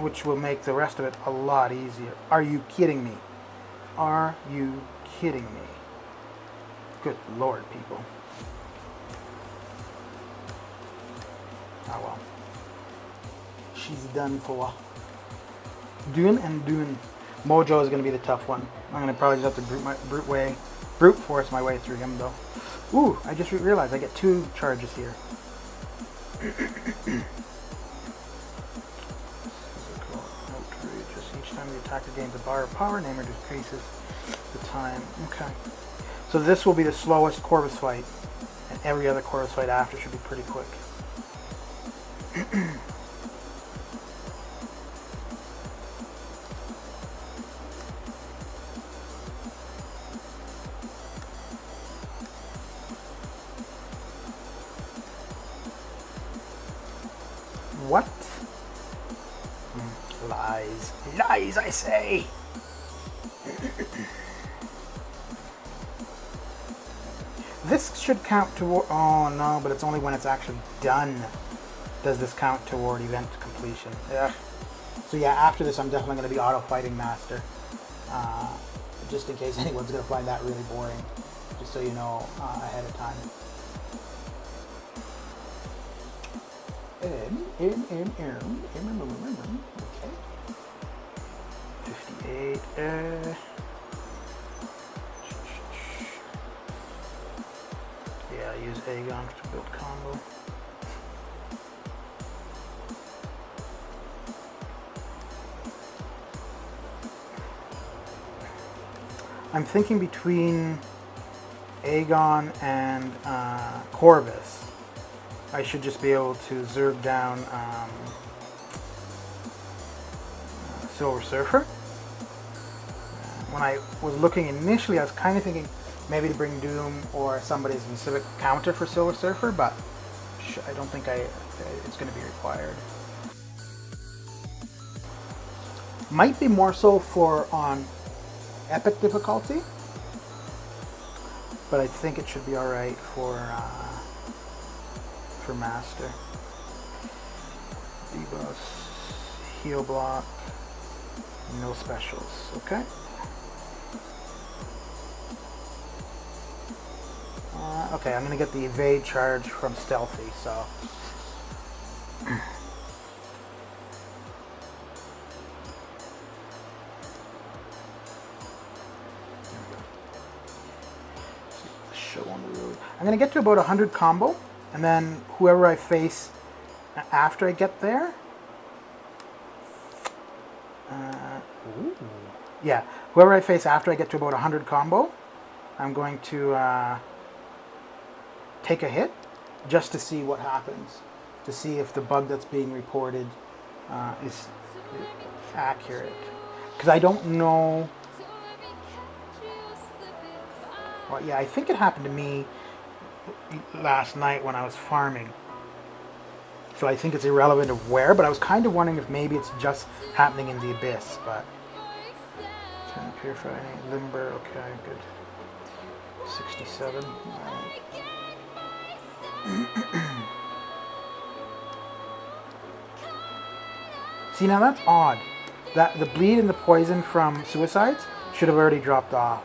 which will make the rest of it a lot easier. Are you kidding me? Are you kidding me? Good Lord, people. Oh well. She's done for. Doing. Mojo is going to be the tough one. I'm going to probably just have to brute force my way through him though. Ooh, I just realized I get 2 charges here. Outrageous. Each time the attacker gains a bar of power, namer decreases the time. Okay. So this will be the slowest Corvus fight, and every other Corvus fight after should be pretty quick. What? Lies. Lies, I say! This should count toward... Oh, no, but it's only when it's actually done does this count toward event completion. Ugh. So yeah, after this, I'm definitely going to be auto-fighting master. Just in case anyone's going to find that really boring. Just so you know ahead of time. Okay. 58. Yeah, use Aegon to build combo. I'm thinking between Aegon and Corvus, I should just be able to zerg down Silver Surfer. When I was looking initially, I was kind of thinking maybe to bring Doom or somebody's specific counter for Silver Surfer, but I don't think it's going to be required. Might be more so for on epic difficulty, but I think it should be all right for master. Debuffs, heal block, no specials. Okay. Okay, I'm gonna get the evade charge from stealthy, so. Show on the road. I'm gonna get to about 100 combo, and then whoever I face after I get there. Yeah, whoever I face after I get to about 100 combo, I'm going to take a hit just to see what happens, to see if the bug that's being reported is accurate. Because I don't know. Well, yeah, I think it happened to me last night when I was farming. So I think it's irrelevant of where, but I was kind of wondering if maybe it's just happening in the abyss, but... Purify, limber, okay, good. 67. See, now that's odd. That the bleed and the poison from suicides should have already dropped off.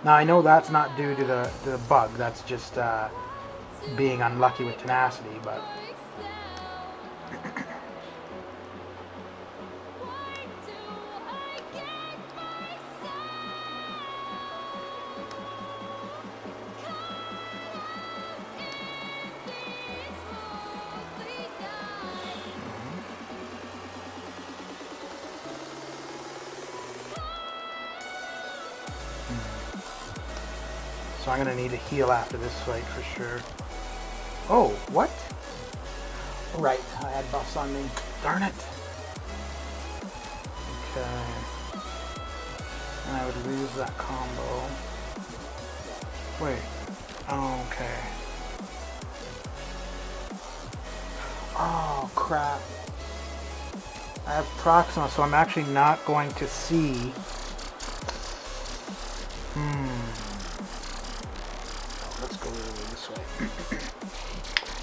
Now I know that's not due to the bug. That's just being unlucky with tenacity, but. So I'm going to need to heal after this fight for sure. Oh, what? Right, I had buffs on me. Darn it. Okay. And I would lose that combo. Wait. Oh, okay. Oh, crap. I have Proxima, so I'm actually not going to see... Let's go this way.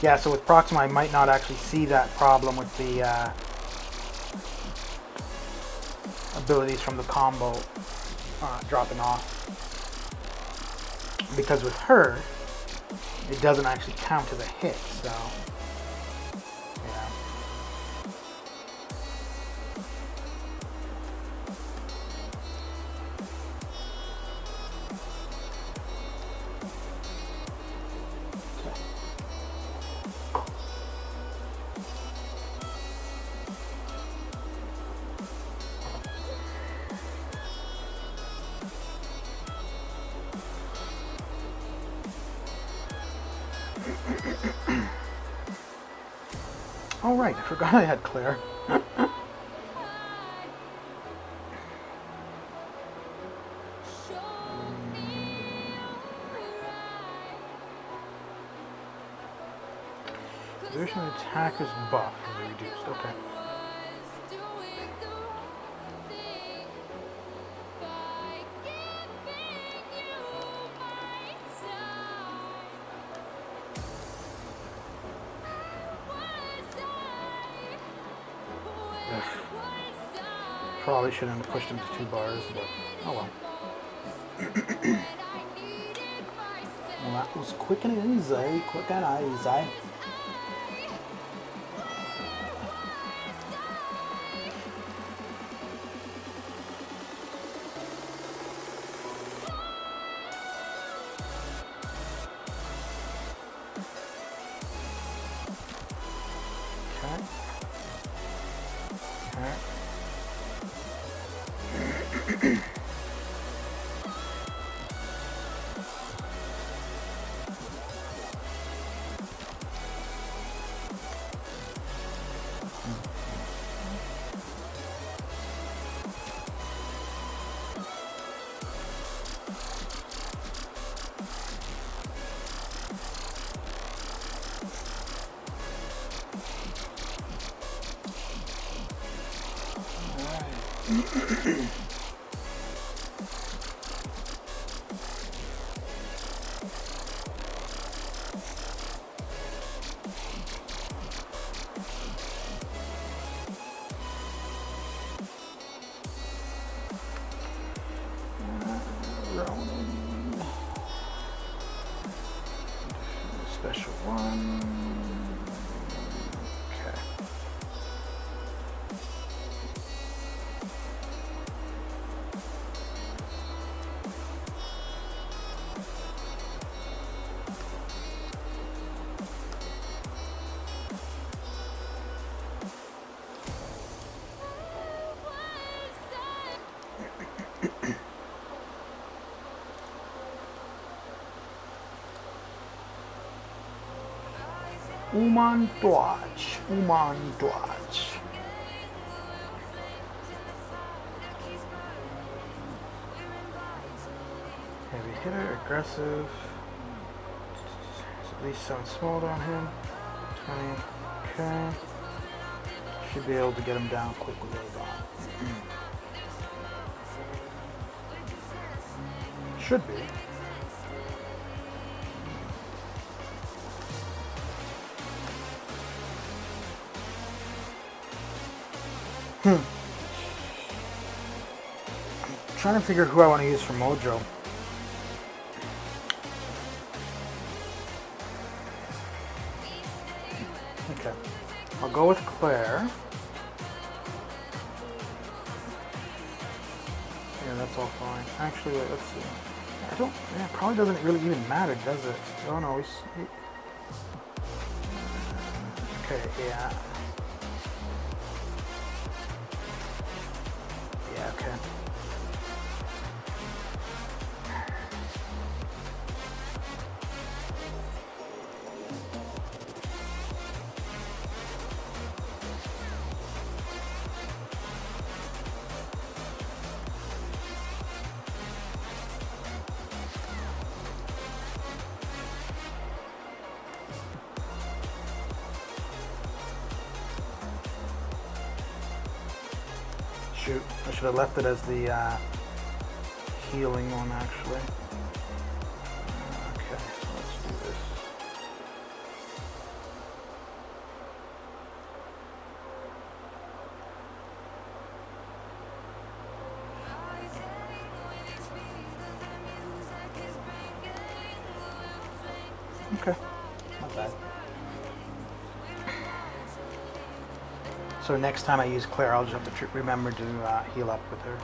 Yeah, so with Proxima, I might not actually see that problem with the abilities from the combo dropping off. Because with her, it doesn't actually count as a hit, so... Oh right, I forgot I had Claire. Duration of attacker's buff is reduced. Okay. Probably shouldn't have pushed him to 2 bars, but oh well. Well, that was quick and easy. Quick and easy. Special one. Okay. Uman Dwatch. Heavy hitter, aggressive. At least 7 small on him. 20. Okay. Should be able to get him down quickly later on. Should be. I'm trying to figure who I want to use for Mojo. Okay. I'll go with Claire. Yeah, that's all fine. Actually, wait, let's see. I don't. Yeah, it probably doesn't really even matter, does it? Oh no, okay, yeah. Yeah, okay. Shoot, I should have left it as the healing one actually. Okay, so let's do this. Okay, not bad. So next time I use Claire, I'll just have to remember to heal up with her.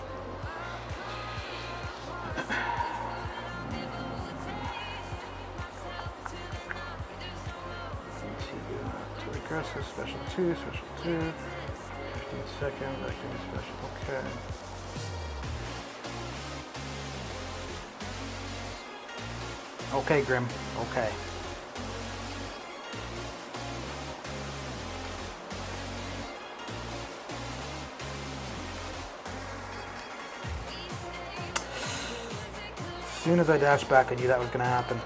Too aggressive, special 2, special 2. 15 seconds, acting special, okay. Okay, Grim, okay. soon as I dashed back, I knew that was going to happen.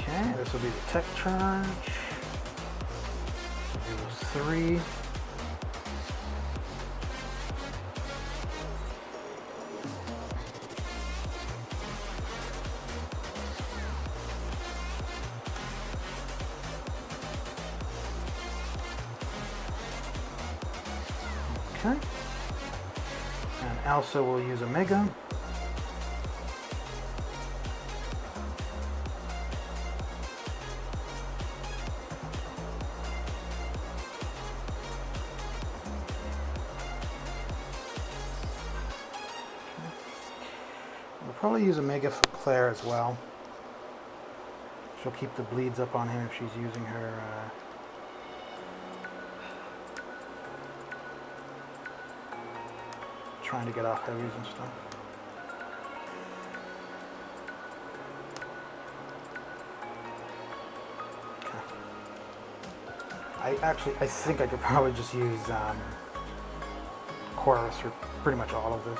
Okay, this will be the tech charge. We'll do those 3. Okay. And Elsa will use Omega. We'll probably use Omega for Claire as well. She'll keep the bleeds up on him if she's using her trying to get off heavies and stuff. Okay. I think I could probably just use Chorus for pretty much all of this.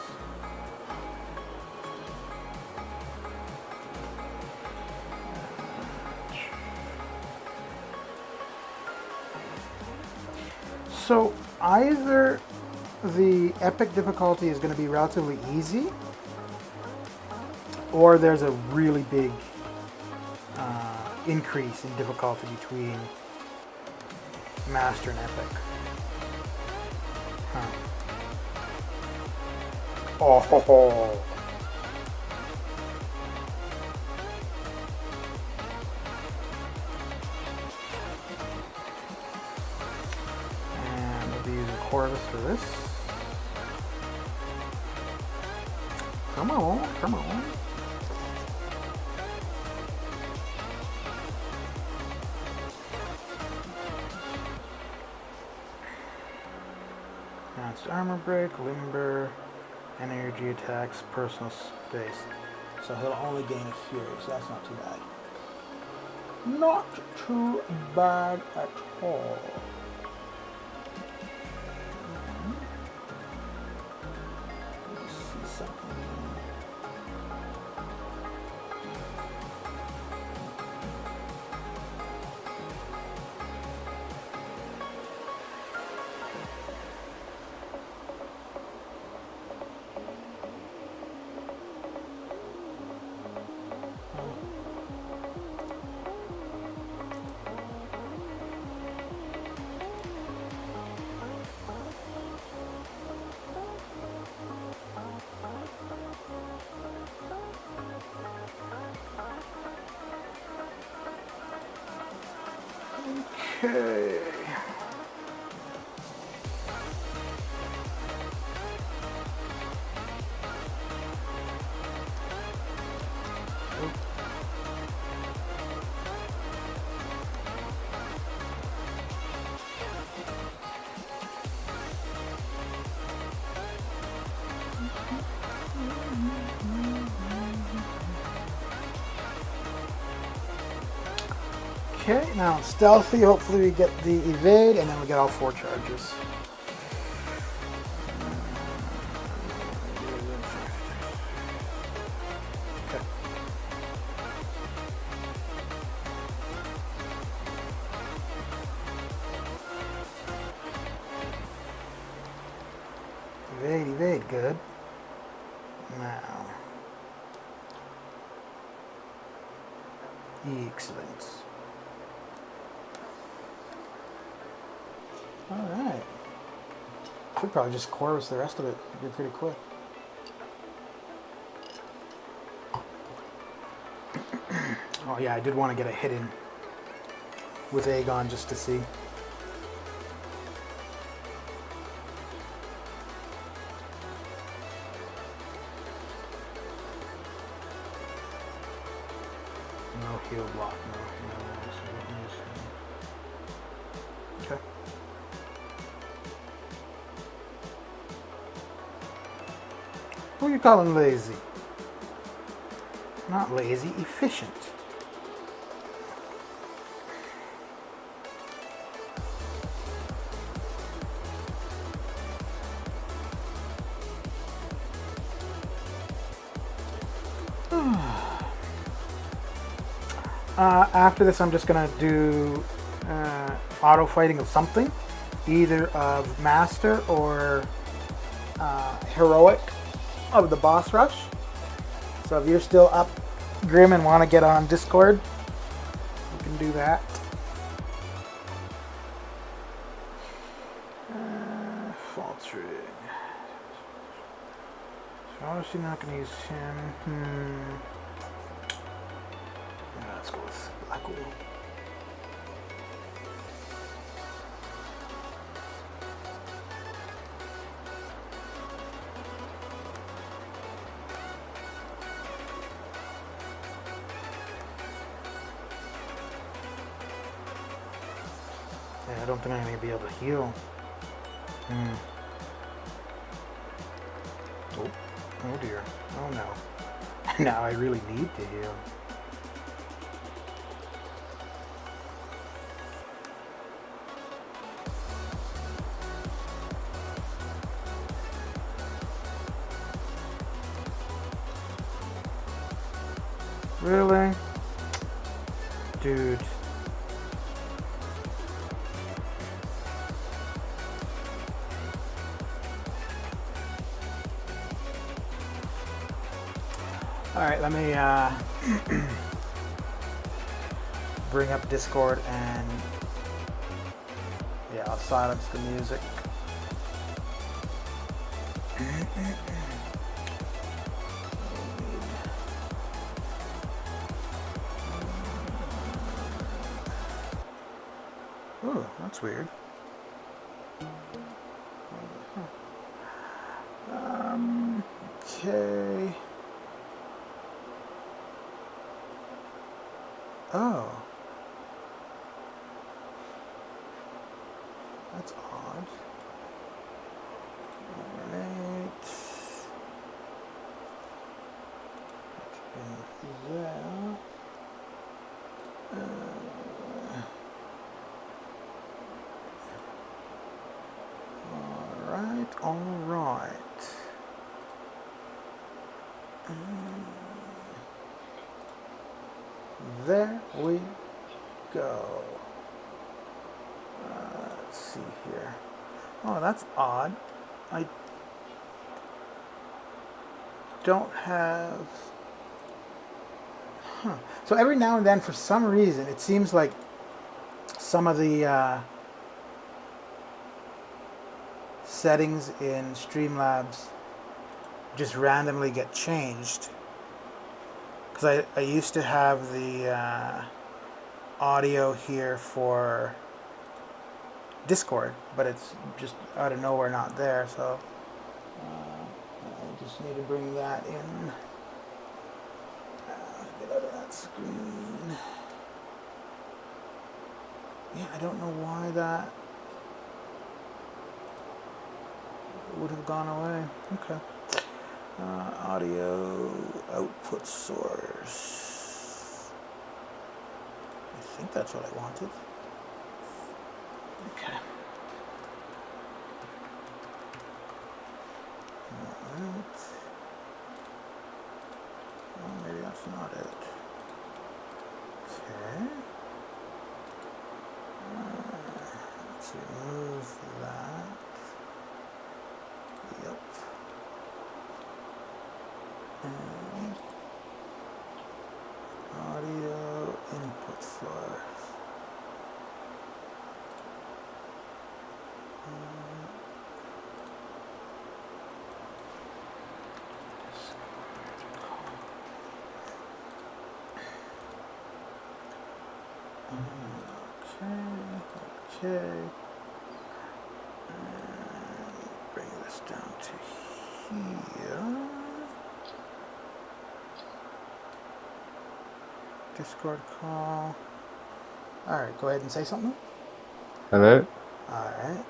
So either the epic difficulty is going to be relatively easy, or there's a really big increase in difficulty between master and epic. Huh. Oh ho ho. And we'll be using Corvus for this. Come on, come on. Advanced armor break, limber, energy attacks, personal space. So he'll only gain a fury, so that's not too bad. Not too bad at all. Let's see something. Okay. Okay, now stealthy, hopefully we get the evade, and then we get all 4 charges. Okay. Evade, good. Now. Excellent. Alright. Should probably just chorus the rest of it. It'd be pretty quick. Oh yeah, I did want to get a hit in with Aegon just to see. No heal block, no. Okay. Who you calling lazy? Not lazy, efficient. After this, I'm just gonna do auto fighting of something, either of master or heroic of the boss rush. So if you're still up, Grim, and want to get on Discord, you can do that. Faltering. So obviously not gonna use him. Let's go with Black Widow. Yeah, I don't think I'm gonna be able to heal. Oh dear. Oh no. Now I really need to heal. Really? Dude. Alright, let me bring up Discord and yeah, I'll silence the music. Oh, that's weird. Okay. Oh. That's odd. Alright. There. Alright. There we go. Let's see here. Oh, that's odd. I don't have... So every now and then, for some reason, it seems like some of the settings in Streamlabs just randomly get changed. Because I used to have the audio here for Discord, but it's just out of nowhere not there, so I just need to bring that in. Get out of that screen. Yeah, I don't know why that would have gone away. Okay. Audio output source. I think that's what I wanted. Okay. Alright. Oh, maybe that's not it. Okay. Let's remove that. Yep. And audio input source. Okay. And bring this down to here. Discord call. Alright, go ahead and say something. Hello? Alright.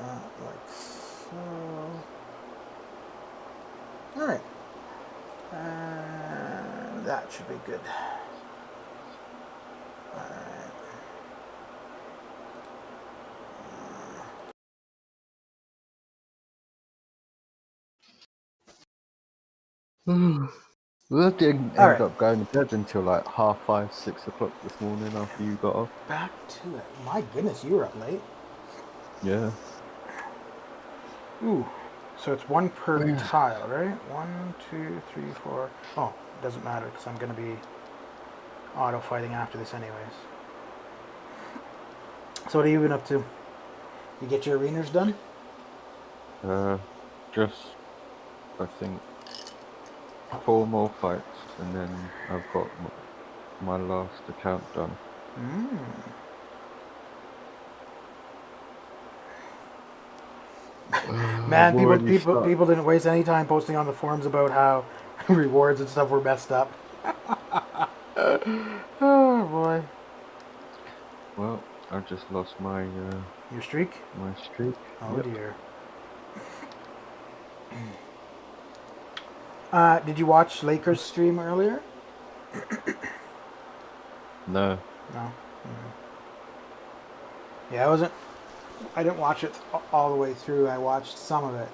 that like so. All right. That should be good. All We didn't All end right. up going to bed until like 5:30, 6 o'clock this morning after you got off. Back to it. My goodness, you were up late. Yeah. Ooh. So it's one per Yeah. tile, right? 1, 2, 3, 4. Oh, doesn't matter because I'm going to be auto fighting after this anyways. So what have you been up to? You get your arenas done? Just, I think, 4 more fights and then I've got my last account done. Man, I've already started. people didn't waste any time posting on the forums about how rewards and stuff were messed up. Oh boy. Well, I just lost my Your streak? my streak. Oh Yep. dear. Did you watch Lakers stream earlier? No. No. Yeah, I didn't watch it all the way through. I watched some of it.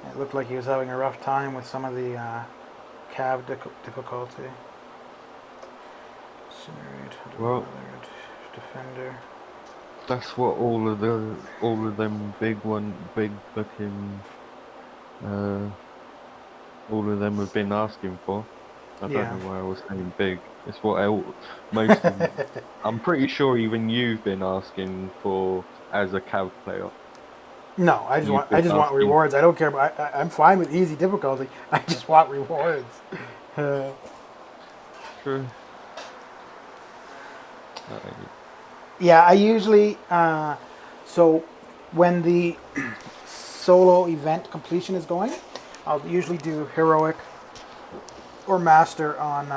It looked like he was having a rough time with some of the cav difficulty. Well, Defender. that's what all of them big looking all of them have been asking for. I don't know why I was saying big. It's what most of them. I'm pretty sure even you've been asking for as a cav player. No, I You've been just want asking. rewards. I don't care. I'm fine with easy difficulty. I just want rewards. True. Yeah, I usually so when the solo event completion is going, I'll usually do heroic or master on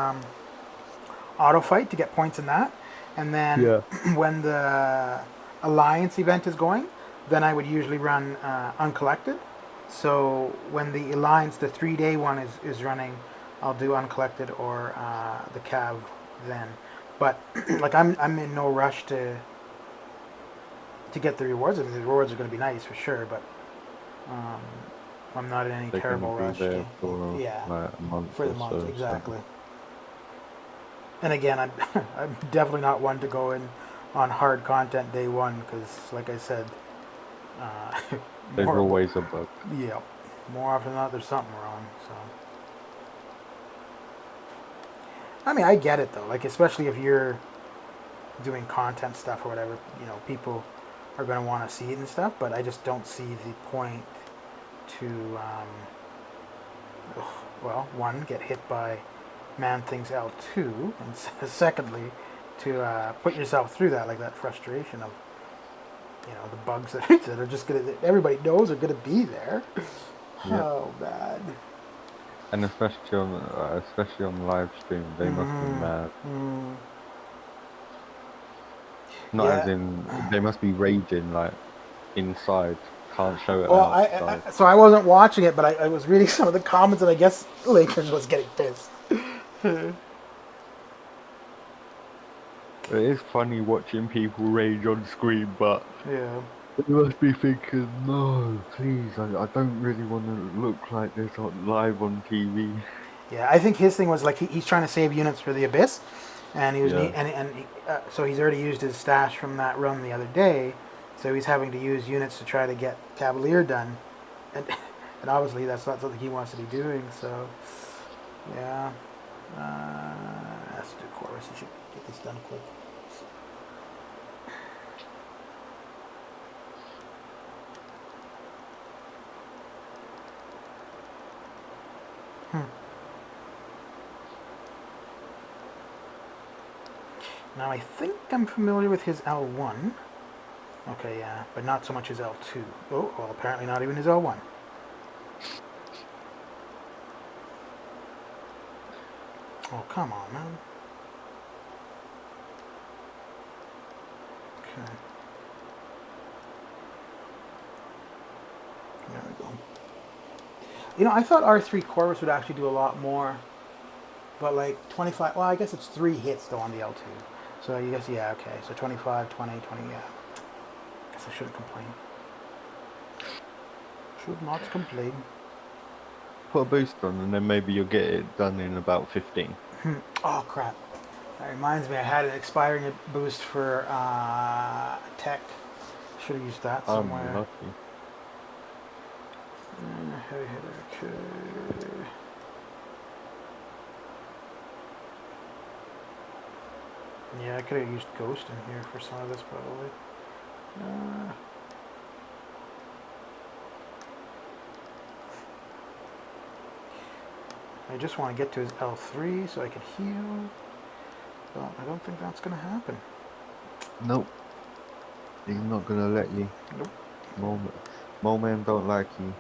auto fight to get points in that, and then when the alliance event is going, then I would usually run uncollected. So when the alliance, the 3-day one is running, I'll do uncollected or the cav then. But like I'm in no rush to get the rewards. I mean, the rewards are going to be nice for sure, but I'm not in any They're terrible going to rush be there to, for yeah, like a month for the or month so. exactly. And again, I'm definitely not one to go in on hard content day one because, like I said, There's always a bug. yeah, more often than not, there's something wrong. So, I mean, I get it though. Like, especially if you're doing content stuff or whatever, you know, people are going to want to see it and stuff. But I just don't see the point to, well, one, get hit by Man Things L2, and secondly, to put yourself through that, like that frustration of, you know, the bugs that are just gonna, everybody knows are gonna be there. Yep. Oh man. And especially on live stream, they must be mad. Not as Yeah. in they must be raging like inside, can't show it Well, outside. so I wasn't watching it, but I was reading some of the comments, and I guess Lakers was getting pissed. It is funny watching people rage on screen, but Yeah. they must be thinking, no, please, I don't really want to look like this live on TV. Yeah, I think his thing was like he's trying to save units for the Abyss, and he was Yeah. so he's already used his stash from that run the other day, so he's having to use units to try to get Cavalier done, and and obviously that's not something he wants to be doing. So yeah, that's do chorus. He should get this done quick. Now I think I'm familiar with his L1. Okay, yeah, but not so much his L2. Oh, well, apparently not even his L1. Oh, come on, man. Okay. There we go. You know, I thought R3 Corvus would actually do a lot more. But like 25, well, I guess it's 3 hits though on the L2. So I guess, yeah, okay. So 25, 20, 20, yeah. I guess I shouldn't complain. Should not complain. Put a boost on and then maybe you'll get it done in about 15. Oh, crap. That reminds me, I had an expiring boost for tech. Should have used that somewhere. Lucky. Heavy hitter, okay. Yeah, I could have used Ghost in here for some of this probably. I just want to get to his L3 so I can heal. But I don't think that's going to happen. Nope. He's not gonna let you. Nope. Mole man don't like you.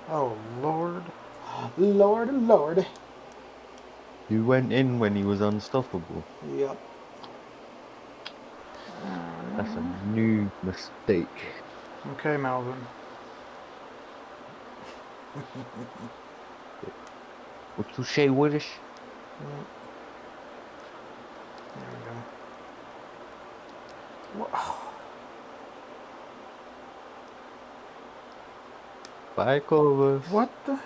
Oh, Lord. Lord, Lord. You went in when he was unstoppable. Yep. That's a new mistake. Okay, Melvin. What you say, Willis? There we go. Whoa. Bye, Corvus. What the? Okay.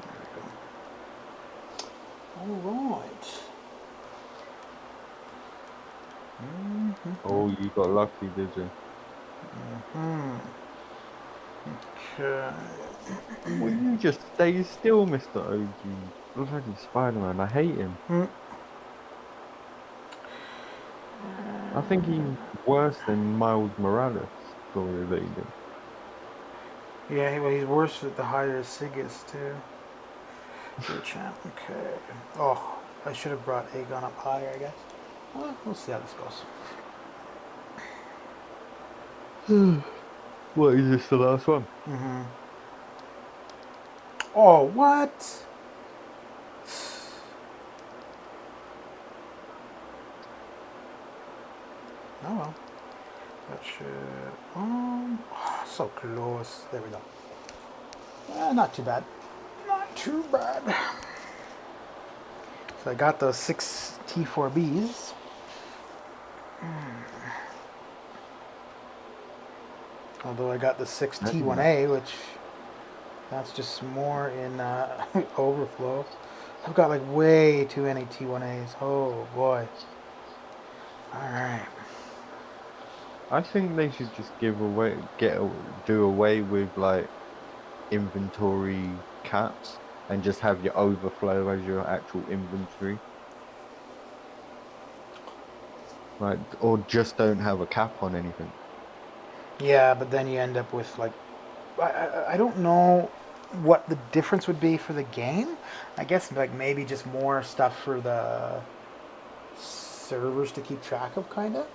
There we go. All right. Oh, you got lucky, did you? Okay. Will you just stay still, Mr. OG? Bloody Spider-Man, I hate him. I think he's worse than Miles Morales for evading. Yeah, well, he's worse at the higher his Sig is, too. Good champ. Okay. Oh, I should have brought Aegon up higher, I guess. Well, we'll see how this goes. What, is this the last one? Oh, what? Oh well. That should. So close. There we go. Not too bad. Not too bad. So I got those 6 T4Bs. Although I got the 6 T1A, which that's just more in overflow. I've got like way too many T1As. Oh boy. Alright. I think they should just do away with like inventory caps and just have your overflow as your actual inventory. Like, or just don't have a cap on anything. Yeah, but then you end up with like, I don't know what the difference would be for the game. I guess like maybe just more stuff for the servers to keep track of, kind of.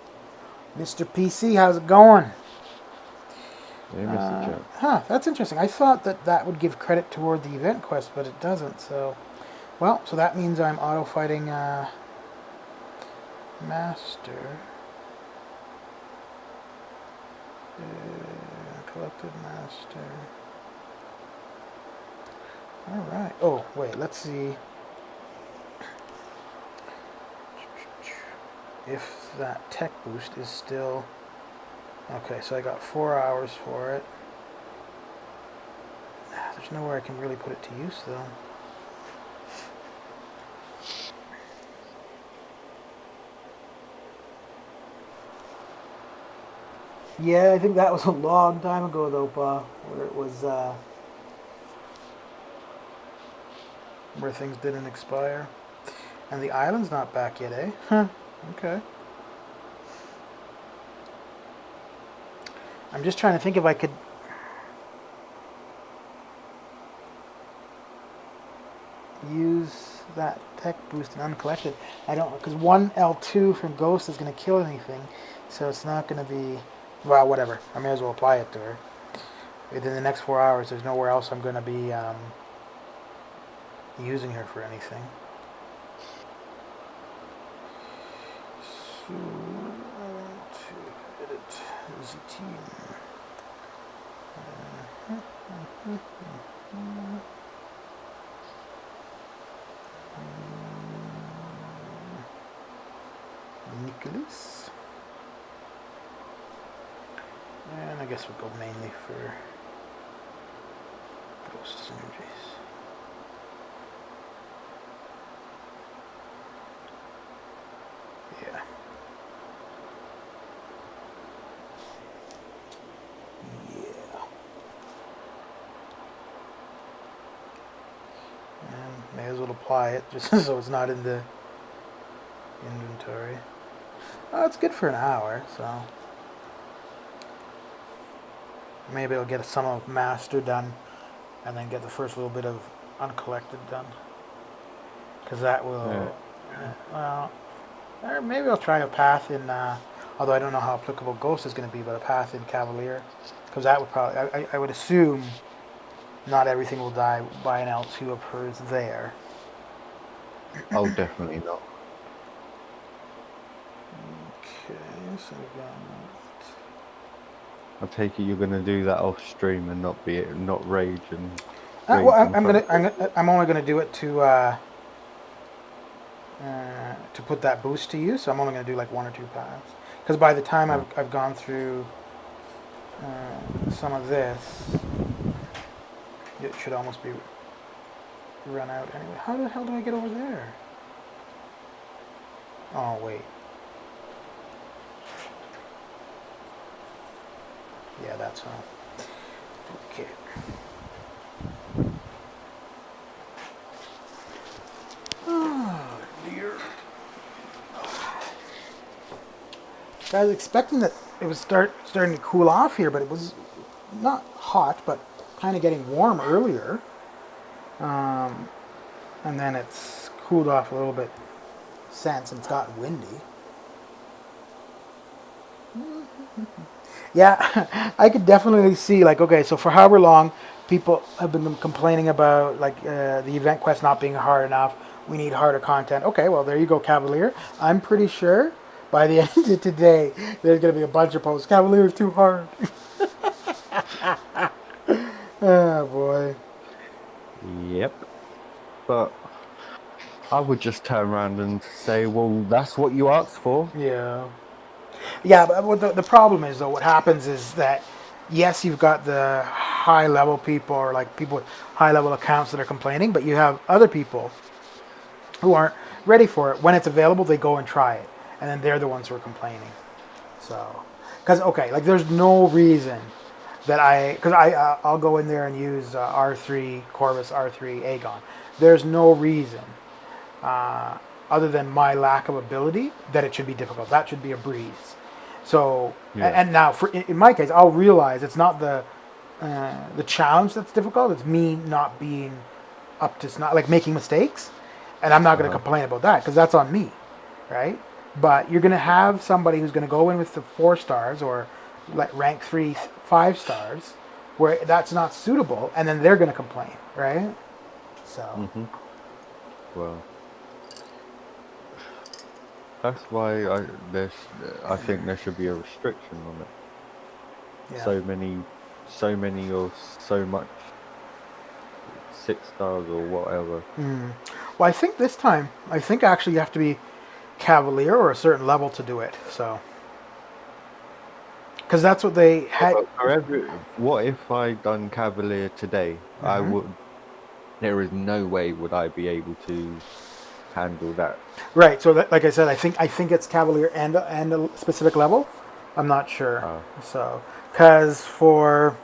Mr. PC, how's it going? Hey, Mr. Chat. Huh, that's interesting. I thought that would give credit toward the event quest, but it doesn't. So, well, so that means I'm auto fighting Master. Collected Master. Alright. Oh, wait, let's see if that tech boost is still... Okay, so I got 4 hours for it. There's nowhere I can really put it to use, though. Yeah, I think that was a long time ago, though, Pa, where it was, where things didn't expire. And the island's not back yet, eh? Huh, okay. I'm just trying to think if I could... use that tech boost and uncollected. I don't know, because 1 L2 from Ghost is going to kill anything, so it's not going to be... Well, whatever. I may as well apply it to her. Within the next 4 hours, there's nowhere else I'm going to be using her for anything. So, Who's the team? Nicholas. And I guess we'll go mainly for Ghost Synergies. Yeah. Yeah. And may as well apply it just so it's not in the inventory. Oh, it's good for an hour, so maybe I'll get some of master done and then get the first little bit of uncollected done. Because that will, well, or maybe I'll try a path in, although I don't know how applicable Ghost is going to be, but a path in Cavalier. Because that would probably, I would assume not everything will die by an L2 of hers there. Oh, definitely not. Okay, so we've got... I take it you're gonna do that off stream and not rage and. well, I'm only gonna do it to put that boost to use. So I'm only gonna do like 1 or 2 paths. Because by the time I've gone through some of this, it should almost be run out anyway. How the hell do I get over there? Oh wait. Yeah, that's all. Okay. Oh dear. I was expecting that it was starting to cool off here, but it was not hot, but kind of getting warm earlier. And then it's cooled off a little bit since, and it's gotten windy. Yeah, I could definitely see, like, okay, so for however long people have been complaining about, like, the event quest not being hard enough, we need harder content. Okay, well, there you go, Cavalier. I'm pretty sure by the end of today, there's going to be a bunch of posts. Cavalier is too hard. Oh, boy. Yep. But I would just turn around and say, well, that's what you asked for. Yeah. Yeah, but what the problem is, though, what happens is that, yes, you've got the high-level people or like people with high-level accounts that are complaining, but you have other people who aren't ready for it. When it's available, they go and try it, and then they're the ones who are complaining. So, because, okay, like there's no reason that I'll go in there and use R3 Corvus, R3 Aegon. There's no reason other than my lack of ability that it should be difficult. That should be a breeze. So, Yeah. and now in my case, I'll realize it's not the challenge that's difficult. It's me not being up to like making mistakes, and I'm not going to complain about that because that's on me, right? But you're going to have somebody who's going to go in with the 4 stars or like rank 3, 5 stars, where that's not suitable, and then they're going to complain, right? So. Well, that's why I think there should be a restriction on it. Yeah. So many or so much 6 stars or whatever. Well, I think this time, actually you have to be Cavalier or a certain level to do it. So, because that's what they had. What if I done Cavalier today? I would. There is no way would I be able to handle that. Right. So, like I said, I think it's Cavalier and a specific level. I'm not sure. So, because for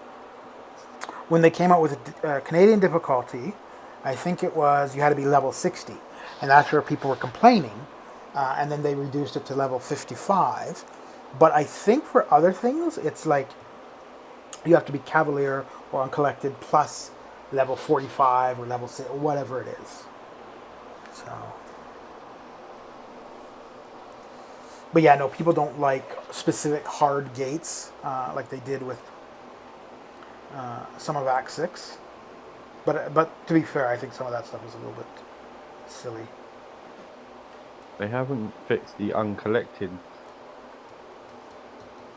when they came out with a Canadian difficulty, I think it was you had to be level 60, and that's where people were complaining, and then they reduced it to level 55. But I think for other things, it's like you have to be Cavalier or Uncollected plus level 45 or level 6, or whatever it is. So, but yeah, no, people don't like specific hard gates like they did with some of Act 6. But to be fair, I think some of that stuff is a little bit silly. They haven't fixed the uncollected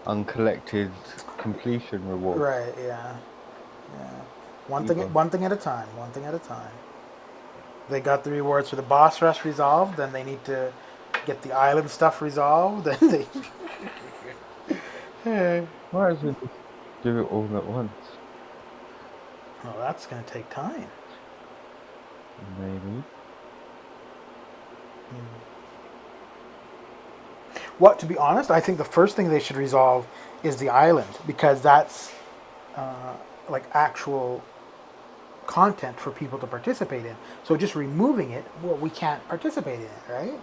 uncollected completion reward. Right. Yeah. Yeah. Either. One thing at a time. One thing at a time. They got the rewards for the boss rush resolved. Then they need to get the island stuff resolved. Then they. Might as well just do it all at once. Well, that's gonna take time. Maybe. What, to be honest, I think the first thing they should resolve is the island because that's like actual content for people to participate in. So just removing it, well, we can't participate in it, right?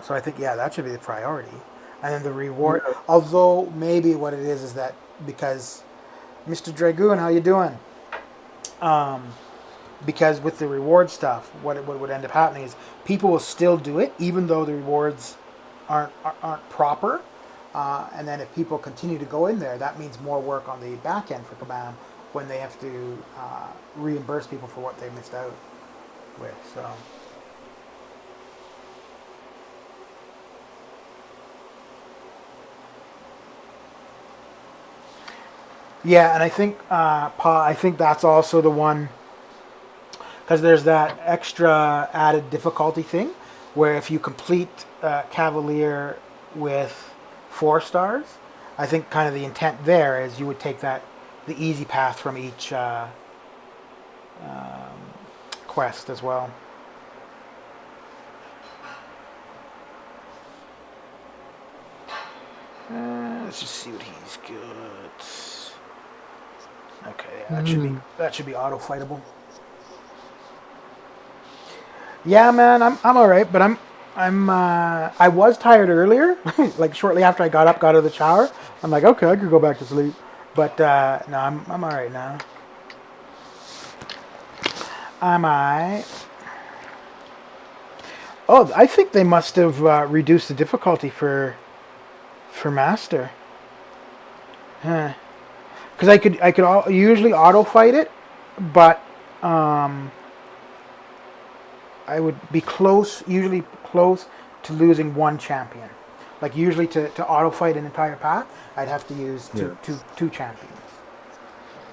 So I think that should be the priority, and then the reward. Yeah. Although maybe what it is that because Mr. Dragoon, how you doing? Because with the reward stuff, what would end up happening is people will still do it even though the rewards aren't proper. And then if people continue to go in there, that means more work on the back end for Kabam when they have to reimburse people for what they missed out with. So. Yeah, and I think, I think that's also the one, because there's that extra added difficulty thing, where if you complete Cavalier with 4 stars, I think kind of the intent there is you would take the easy path from each quest as well. Let's just see what he's got. Okay, that should be auto fightable. Yeah, man, I'm all right, but I was tired earlier, like shortly after I got up, got out of the shower. I'm like, okay, I could go back to sleep, but no, I'm all right now. Am I? Oh, I think they must have reduced the difficulty for Master. Huh. Because I could usually auto fight it, but I would be usually close to losing one champion. Like usually to auto fight an entire path, I'd have to use two champions.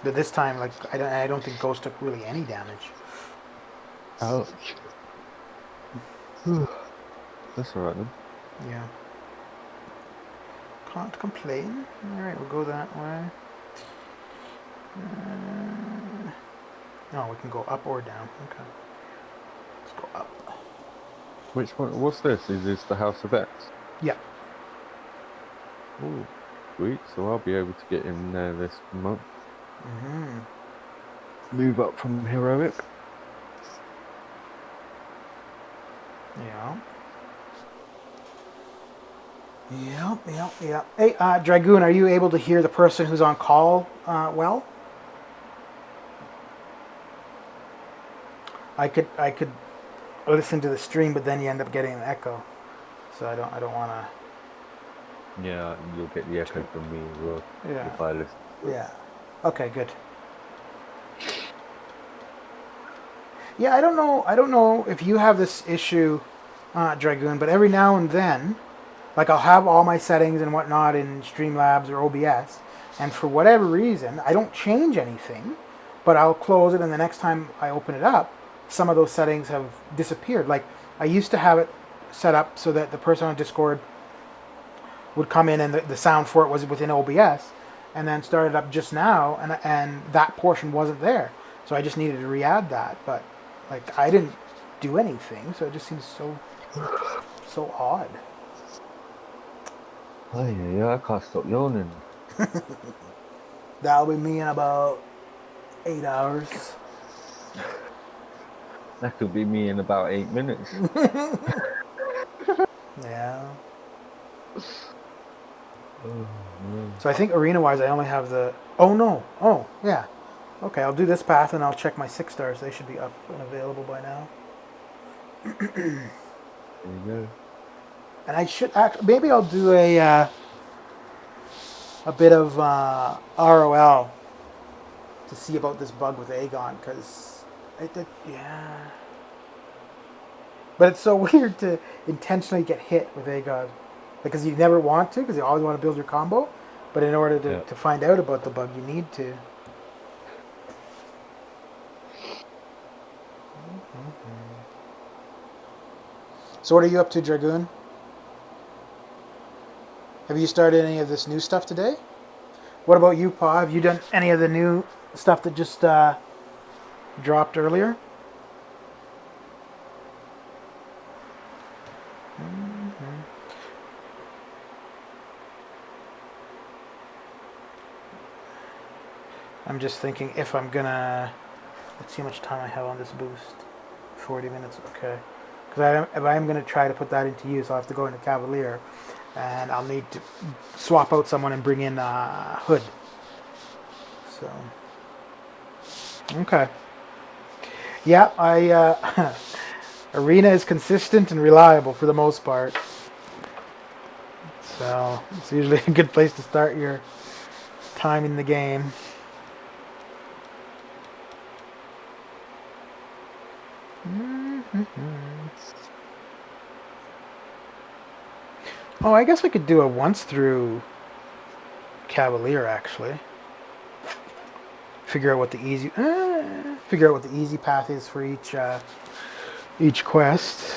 But this time, like I don't think Ghost took really any damage. Ouch. That's alright then. Yeah. Can't complain. All right, we'll go that way. No, we can go up or down. Okay. Let's go up. Which one? What's this? Is this the House of X? Yeah. Oh, sweet. So I'll be able to get in there this month. Mm-hmm. Move up from Heroic. Yeah. Yep. Hey, Dragoon, are you able to hear the person who's on call well? I could listen to the stream, but then you end up getting an echo. So I don't want to. Yeah, you'll get the echo from me as well. Yeah. If I listen. Yeah. Okay, good. Yeah, I don't know if you have this issue, Dragoon, but every now and then, like I'll have all my settings and whatnot in Streamlabs or OBS, and for whatever reason, I don't change anything, but I'll close it, and the next time I open it up, some of those settings have disappeared. Like I used to have it set up so that the person on Discord would come in and the sound for it was within OBS, and then started up just now, and that portion wasn't there. So I just needed to re-add that, but like I didn't do anything, so it just seems so odd. Oh yeah, I can't stop yawning. That'll be me in about 8 hours. That could be me in about 8 minutes. Yeah. Oh, no. So I think arena-wise, I only have the. Oh no! Oh yeah. Okay, I'll do this path and I'll check my 6 stars. They should be up and available by now. There you go. And I should maybe I'll do a bit of ROL to see about this bug with Aegon, because yeah. But it's so weird to intentionally get hit with Aegon, because you never want to, because you always want to build your combo, But in order Yeah. to find out about the bug, you need to. So what are you up to, Dragoon? Have you started any of this new stuff today? What about you, Pa? Have you done any of the new stuff that just dropped earlier? I'm just thinking if I'm gonna. Let's see how much time I have on this boost. 40 minutes, okay. Because if I'm going to try to put that into use, I'll have to go into Cavalier, and I'll need to swap out someone and bring in Hood. So, okay. Yeah, Arena is consistent and reliable for the most part. So, it's usually a good place to start your time in the game. Oh, I guess we could do a once through Cavalier actually. Figure out what the easy path is for each quest.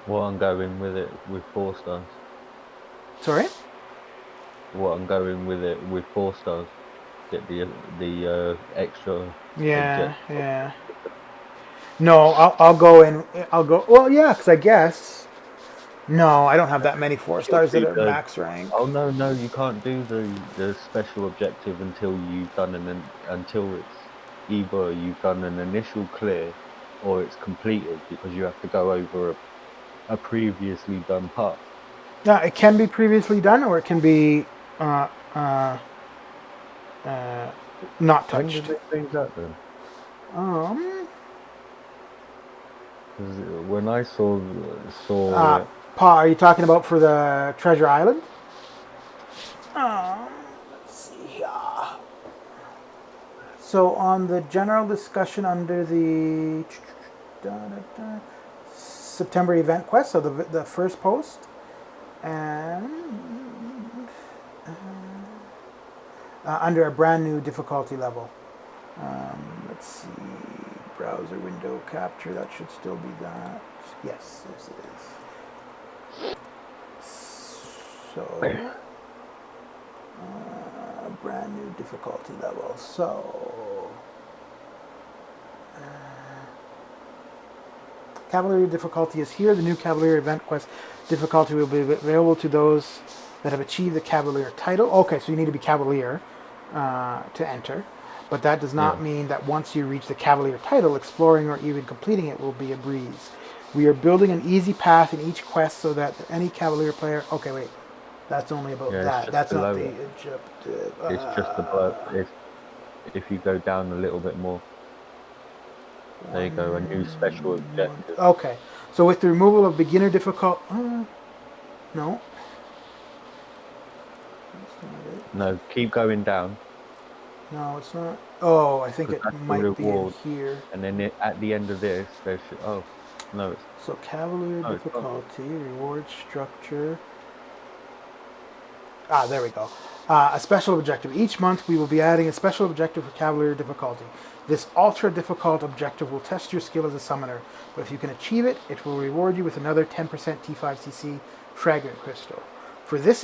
What I'm going with it with 4 stars. Sorry? What I'm going with it with 4 stars. Get the extra. Yeah, yeah. No, I'll go in. I'll go. Well, yeah, because I guess. No, I don't have that many 4 stars that are max rank. Oh no, you can't do the special objective until you've done until it's either you've done an initial clear or it's completed, because you have to go over a previously done path. Yeah, it can be previously done, or it can be not touched. When did it change that then? 'Cause when I saw it, Pa, are you talking about for the Treasure Island? Let's see here. So on the general discussion under the September event quest, so the first post, and under a brand new difficulty level. Let's see, browser window capture, that should still be that. Yes, yes it is. So, brand new difficulty level. So, Cavalier difficulty is here. The new Cavalier event quest difficulty will be available to those that have achieved the Cavalier title. Okay, so you need to be Cavalier to enter. But that does not mean that once you reach the Cavalier title, exploring or even completing it will be a breeze. We are building an easy path in each quest so that any Cavalier player... Okay, wait. That's only about that. That's not the objective. It's just above. If you go down a little bit more. There you go, a new special objective. Okay. So with the removal of beginner difficult... no. That's not it. No, keep going down. No, it's not. Oh, I think it might be in here. And then at the end of this, there's... Oh, no. It's, so Cavalier difficulty, reward structure... there we go. A special objective. Each month we will be adding a special objective for Cavalier difficulty. This ultra difficult objective will test your skill as a summoner, but if you can achieve it, it will reward you with another 10% T5CC fragment crystal. For this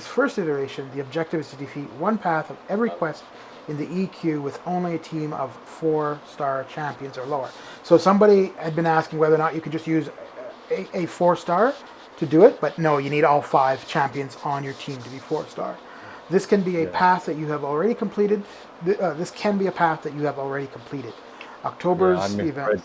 first iteration, the objective is to defeat one path of every quest in the EQ with only a team of 4-star champions or lower. So somebody had been asking whether or not you could just use a 4-star to do it, but no, you need all 5 champions on your team to be 4-star. This can be a path that you have already completed. This can be a path that you have already completed. October's event.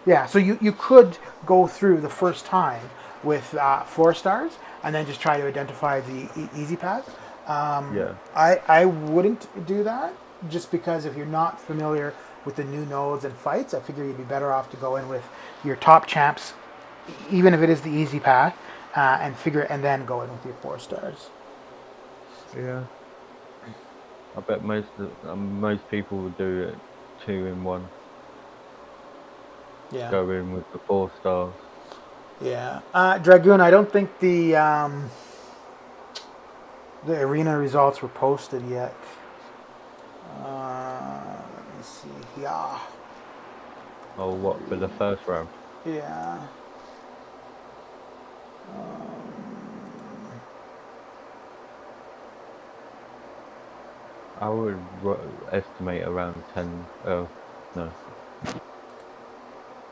Yeah. So you could go through the first time with 4 stars and then just try to identify the easy path. I wouldn't do that, just because if you're not familiar with the new nodes and fights, I figure you'd be better off to go in with your top champs, even if it is the easy path, and then go in with your 4 stars. Yeah. I bet most people would do it 2 in 1. Yeah. Go in with the 4 stars. Yeah. Dragoon, I don't think the the arena results were posted yet. Let me see. Yeah. Oh, what, for the first round? Yeah. I would estimate around 10. Oh, no.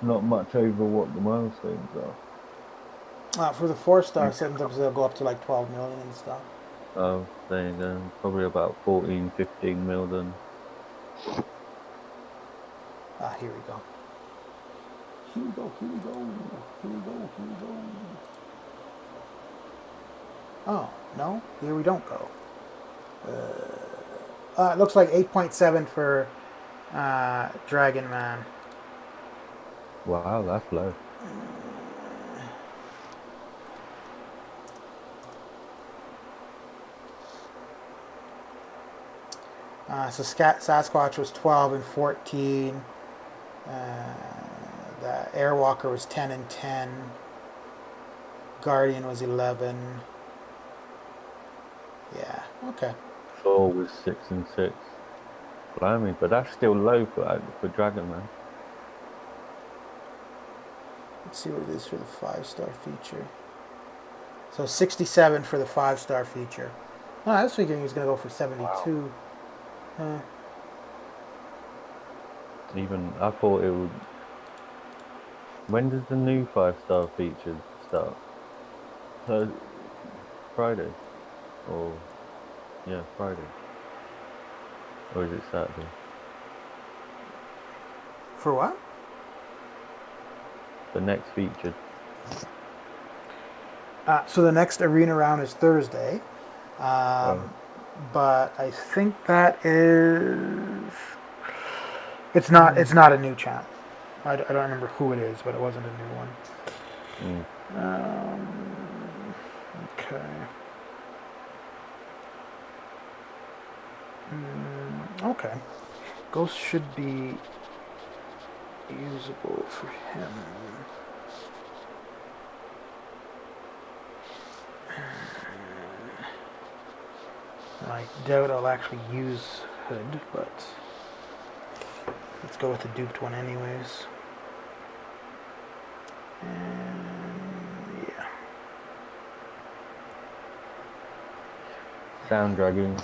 Not much over what the milestones are. For the 4-star, sometimes they'll go up to like 12 million and stuff. Oh, there you go. Probably about 14, 15 mil then. Here we go. Here we go, here we go, here we go, here we go. Oh, no, here we don't go. It looks like 8.7 for Dragon Man. Wow, that's low. So Sasquatch was 12 and 14. The Airwalker was 10 and 10. Guardian was 11. Yeah, okay. Thor was 6 and 6. Blimey, but that's still low for Dragon Man. Let's see what it is for the 5-star feature. So 67 for the 5-star feature. Oh, I was figuring he was going to go for 72. Wow. Even, I thought it would... When does the new 5-star feature start? So, Friday? Or, yeah, Friday. Or is it Saturday? For what? The next feature. So the next arena round is Thursday. But I think that is... It's not a new champ. I don't remember who it is, but it wasn't a new one. Okay. Okay. Ghost should be usable for him. I doubt I'll actually use Hood, but let's go with the duped one anyways. And yeah. Sound Dragoon.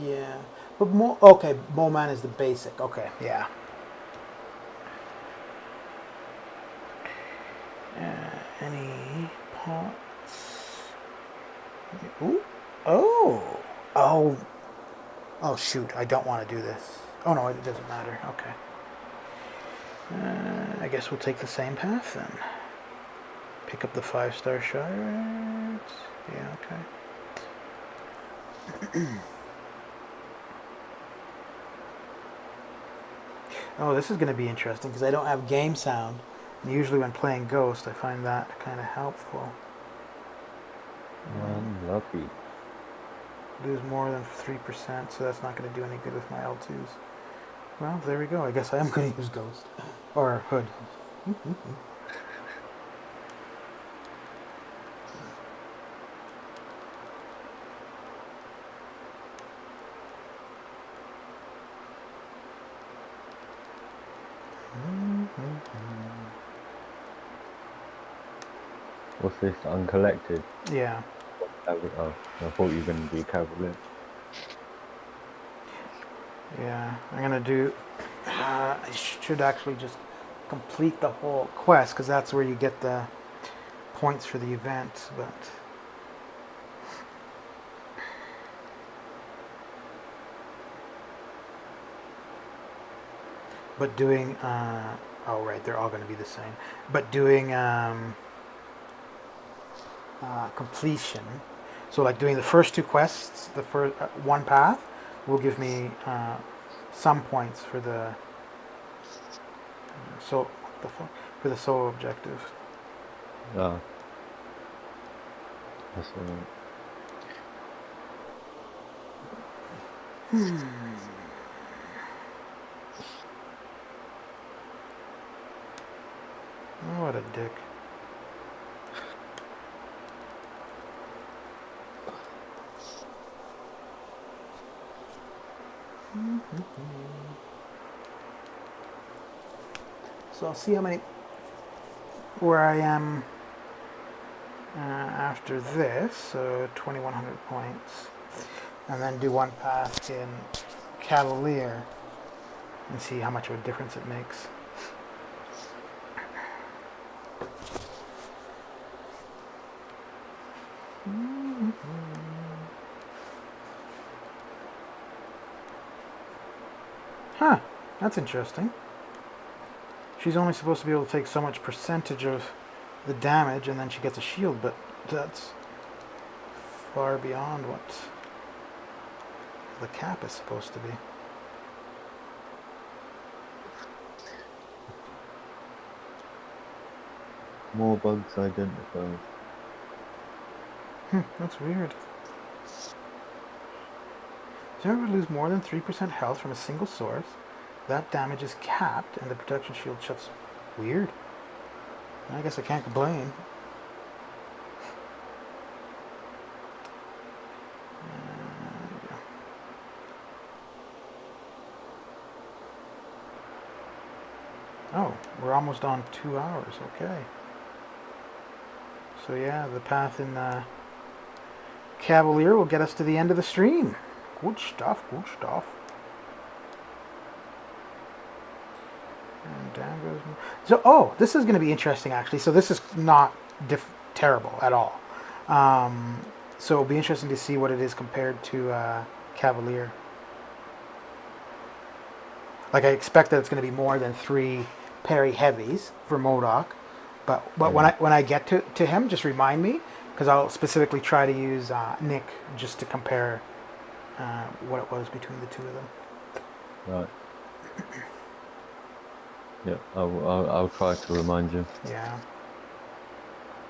Yeah. But okay, Bowman is the basic. Okay, yeah. Any pots? Ooh. Oh. Oh. Oh, shoot. I don't want to do this. Oh, no, it doesn't matter. Okay. I guess we'll take the same path then. Pick up the 5-star shards. Yeah, okay. Oh, this is going to be interesting because I don't have game sound. And usually when playing Ghost, I find that kind of helpful. Lucky. Lose more than 3%, so that's not going to do any good with my L2s. Well, there we go. I guess I am going to use Ghost. Or Hood. What's this? Uncollected? Yeah. Oh, I thought you were going to do Cavalier. Yeah, I'm going to do... I should actually just complete the whole quest, because that's where you get the points for the event, but doing... oh, right, they're all going to be the same. But doing... completion. So like doing the first 2 quests, the first one path will give me some points for the for the solo objective. Oh. That's alright. Oh, what a dick. So I'll see how many, where I am after this, so 2,100 points, and then do one pass in Cavalier and see how much of a difference it makes. Huh, that's interesting. She's only supposed to be able to take so much percentage of the damage and then she gets a shield, but that's far beyond what the cap is supposed to be. More bugs identified. That's weird. If you ever lose more than 3% health from a single source, that damage is capped and the protection shield shuts. Weird. I guess I can't complain. Oh, we're almost on 2 hours. Okay. So yeah, the path in Cavalier will get us to the end of the stream. Good stuff, good stuff. And down goes. So, oh, this is going to be interesting actually. So this is not terrible at all. So it'll be interesting to see what it is compared to Cavalier. Like I expect that it's going to be more than 3 parry heavies for MODOK, but when I get to him, just remind me, because I'll specifically try to use Nick just to compare what it was between the two of them. Right. Yeah, I'll try to remind you. Yeah.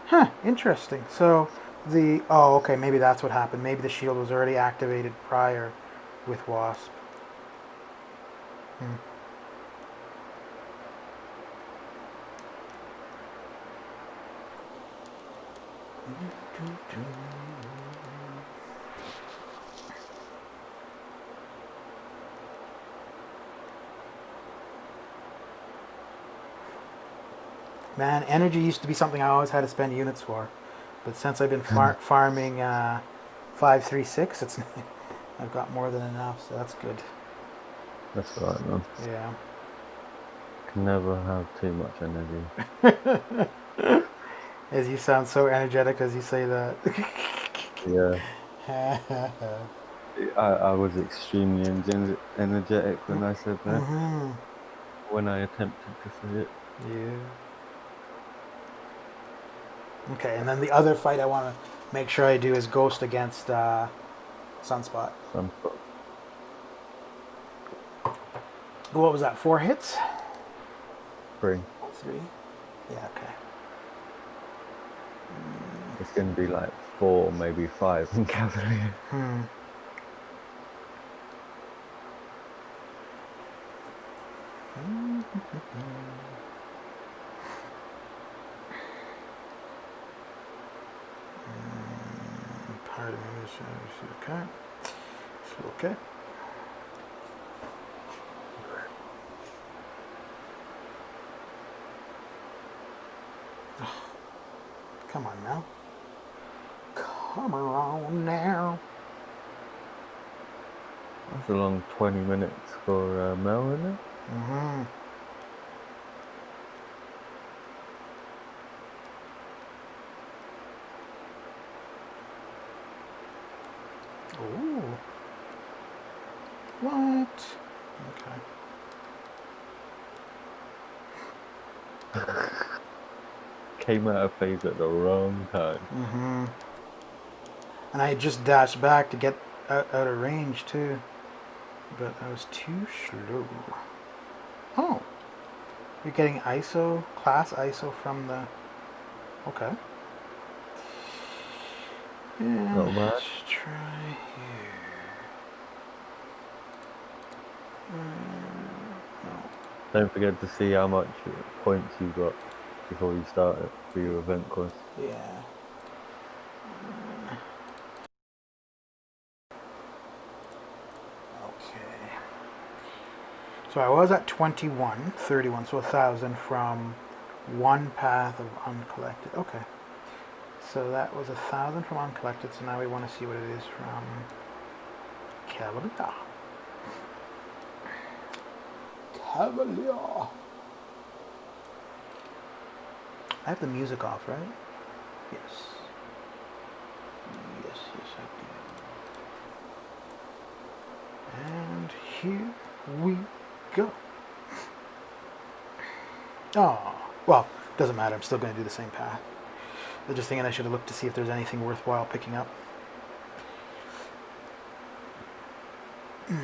Huh. Interesting. So okay, maybe that's what happened. Maybe the shield was already activated prior with Wasp. Man, energy used to be something I always had to spend units for, but since I've been farming 536, it's I've got more than enough, so that's good. That's right, man. Yeah. Can never have too much energy. As you sound so energetic as you say that. Yeah. I was extremely energetic when I said that. Mm-hmm. When I attempted to say it. Yeah. Okay, and then the other fight I want to make sure I do is Ghost against Sunspot. Sunspot. What was that? 4 hits? 3. 3? Yeah. Okay. It's going to be like 4, maybe 5 in Cavalier. Pardon me. Okay. Okay. Come on now. Come on now. That's a long 20 minutes for Mel, isn't it? Mm-hmm. Ooh. What? Okay. Came out of phase at the wrong time. Mm-hmm. And I just dashed back to get out of range too. But I was too slow. Oh. You're getting ISO, class ISO from the... Okay. Yeah, Not bad. let's try here. No. Don't forget to see how much points you got before you start it for your event quest. Yeah. Okay. So I was at 21, 31, so 1,000 from one path of uncollected. Okay. So that was 1,000 from uncollected, so now we want to see what it is from Cavalier. Cavalier. I have the music off, right? Yes. Yes, I do. And here we go. Oh, well, doesn't matter. I'm still going to do the same path. I'm just thinking I should have looked to see if there's anything worthwhile picking up. So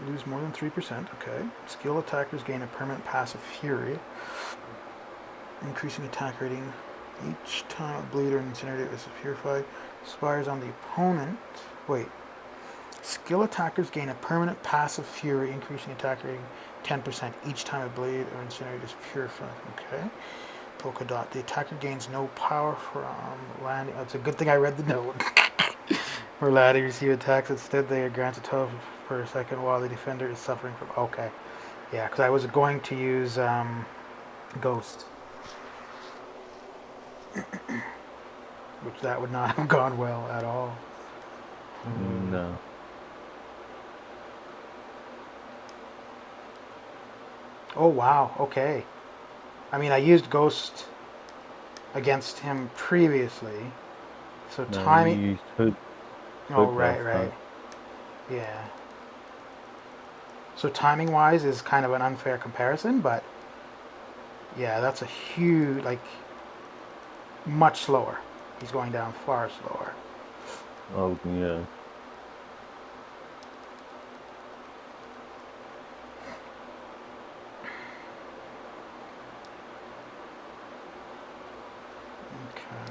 we lose more than 3%. Okay. Skill attackers gain a permanent passive fury, increasing attack rating each time a bleed or incinerator is purified. Expires on the opponent. Wait. Skill attackers gain a permanent passive fury, increasing attack rating 10% each time a blade or incinerator is purified. Okay. Polka dot. The attacker gains no power from landing. It's a good thing I read the note. Where landing receive attacks, instead they are granted 12 per second while the defender is suffering from. Okay. Yeah, because I was going to use Ghost. Which that would not have gone well at all. No. Oh wow, okay. I mean, I used Ghost against him previously, so No, timing. you used Hood. Oh Hood right, last right, time. yeah. So timing-wise is kind of an unfair comparison, but yeah, that's a huge, like, much slower. He's going down far slower. Oh yeah. Okay.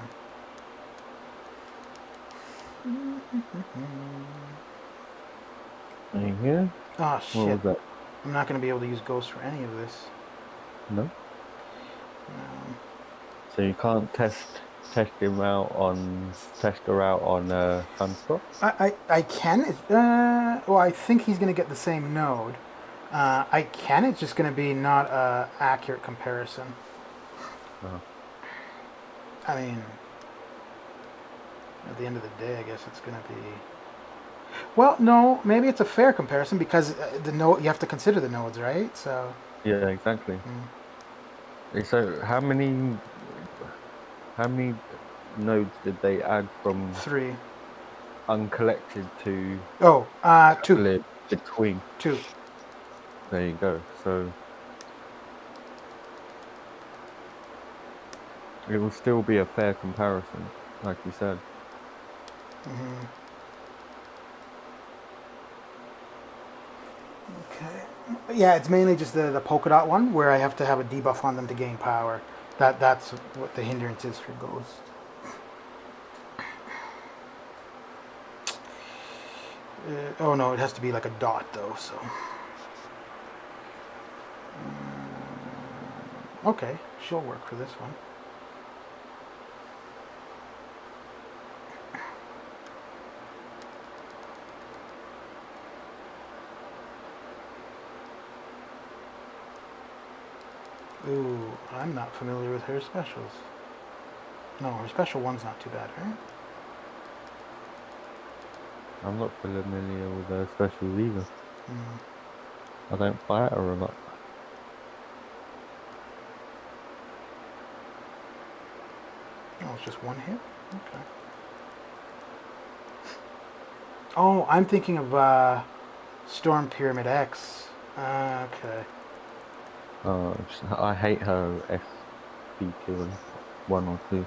And yeah. Oh What shit! was that? I'm not going to be able to use Ghost for any of this. No. No. So you can't test her out on Sunspot. I can. Well, I think he's going to get the same node. I can. It's just going to be not a accurate comparison. Oh. I mean, at the end of the day, I guess it's going to be. Well, no, maybe it's a fair comparison because the node you have to consider the nodes, right? So. Yeah, exactly. So how many nodes did they add from 3. uncollected to Oh, 2. colored between? 2. There you go. So it will still be a fair comparison, like you said. Mm-hmm. Okay. Yeah, it's mainly just the polka dot one where I have to have a debuff on them to gain power. That's what the hindrance is for Ghost. Oh no, it has to be like a dot though. So. Okay, she'll work for this one. Ooh, I'm not familiar with her specials. No, her special one's not too bad, right? I'm not familiar with their specials either. Mm. I don't fight her a lot. Oh, it's just one hit? Okay. Oh, I'm thinking of Storm Pyramid X. Okay. I hate her SB killing 1 or 2.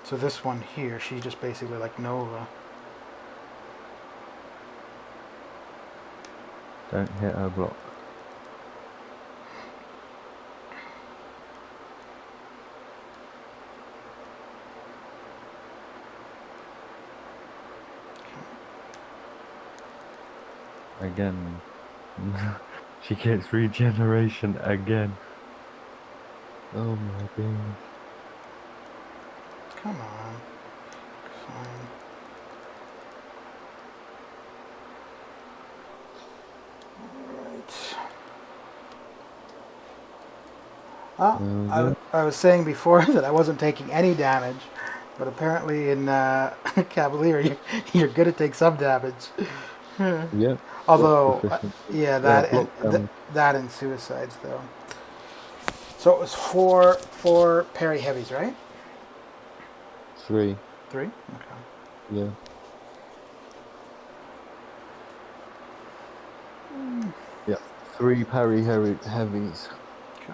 So this one here, she's just basically like Nova. Don't hit her block. Again, She gets regeneration again. Oh my days. Come on. Fine. Alright. Ah, Yeah. I was saying before that I wasn't taking any damage, but apparently in Cavalier you're good to take some damage. Yeah. Block Although, proficiency. yeah, Block damage. that and suicides though. So it was four parry heavies, right? 3. Three. Okay. Yeah. Yeah. 3 parry heavies. Okay.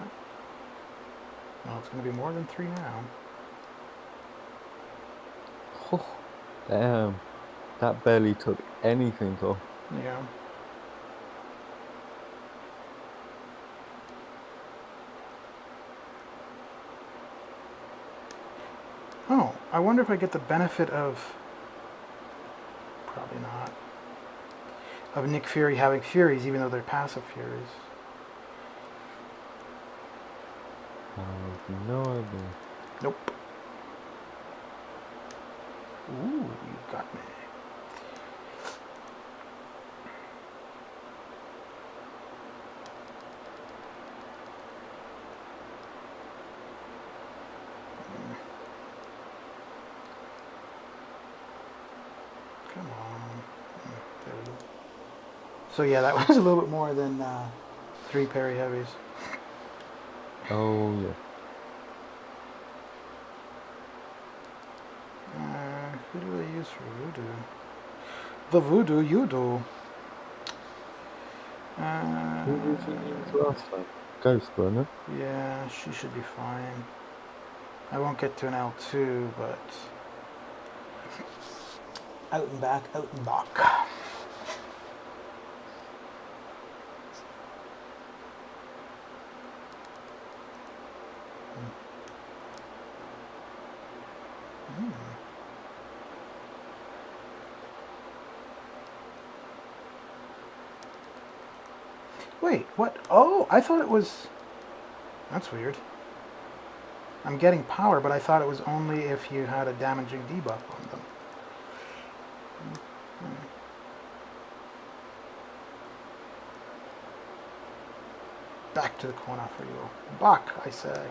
Well, it's going to be more than three now. Oh, damn. That barely took anything off. Yeah. Oh, I wonder if I get the benefit of. Probably not. Of Nick Fury having Furies, even though they're passive Furies. I have no idea. Nope. Ooh, you got me. Come on. There we go. So yeah, that was a little bit more than three parry heavies. Oh, yeah. Who do they use for voodoo? The voodoo you do. Who did you use last time? Ghost, wasn't it? Yeah, she should be fine. I won't get to an L2, but out and back, out and back. Wait, what? Oh, I thought it was. That's weird. I'm getting power, but I thought it was only if you had a damaging debuff on them. Back to the corner for you. Back, I say.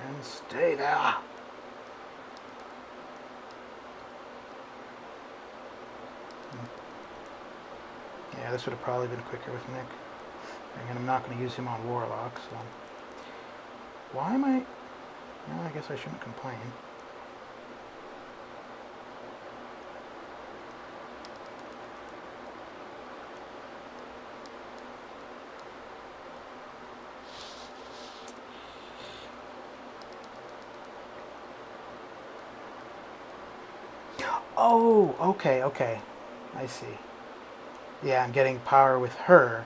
And stay there. Yeah, this would have probably been quicker with Nick. And I'm not going to use him on Warlock, so... Why am I... Well, I guess I shouldn't complain. Oh, okay. I see. Yeah, I'm getting power with her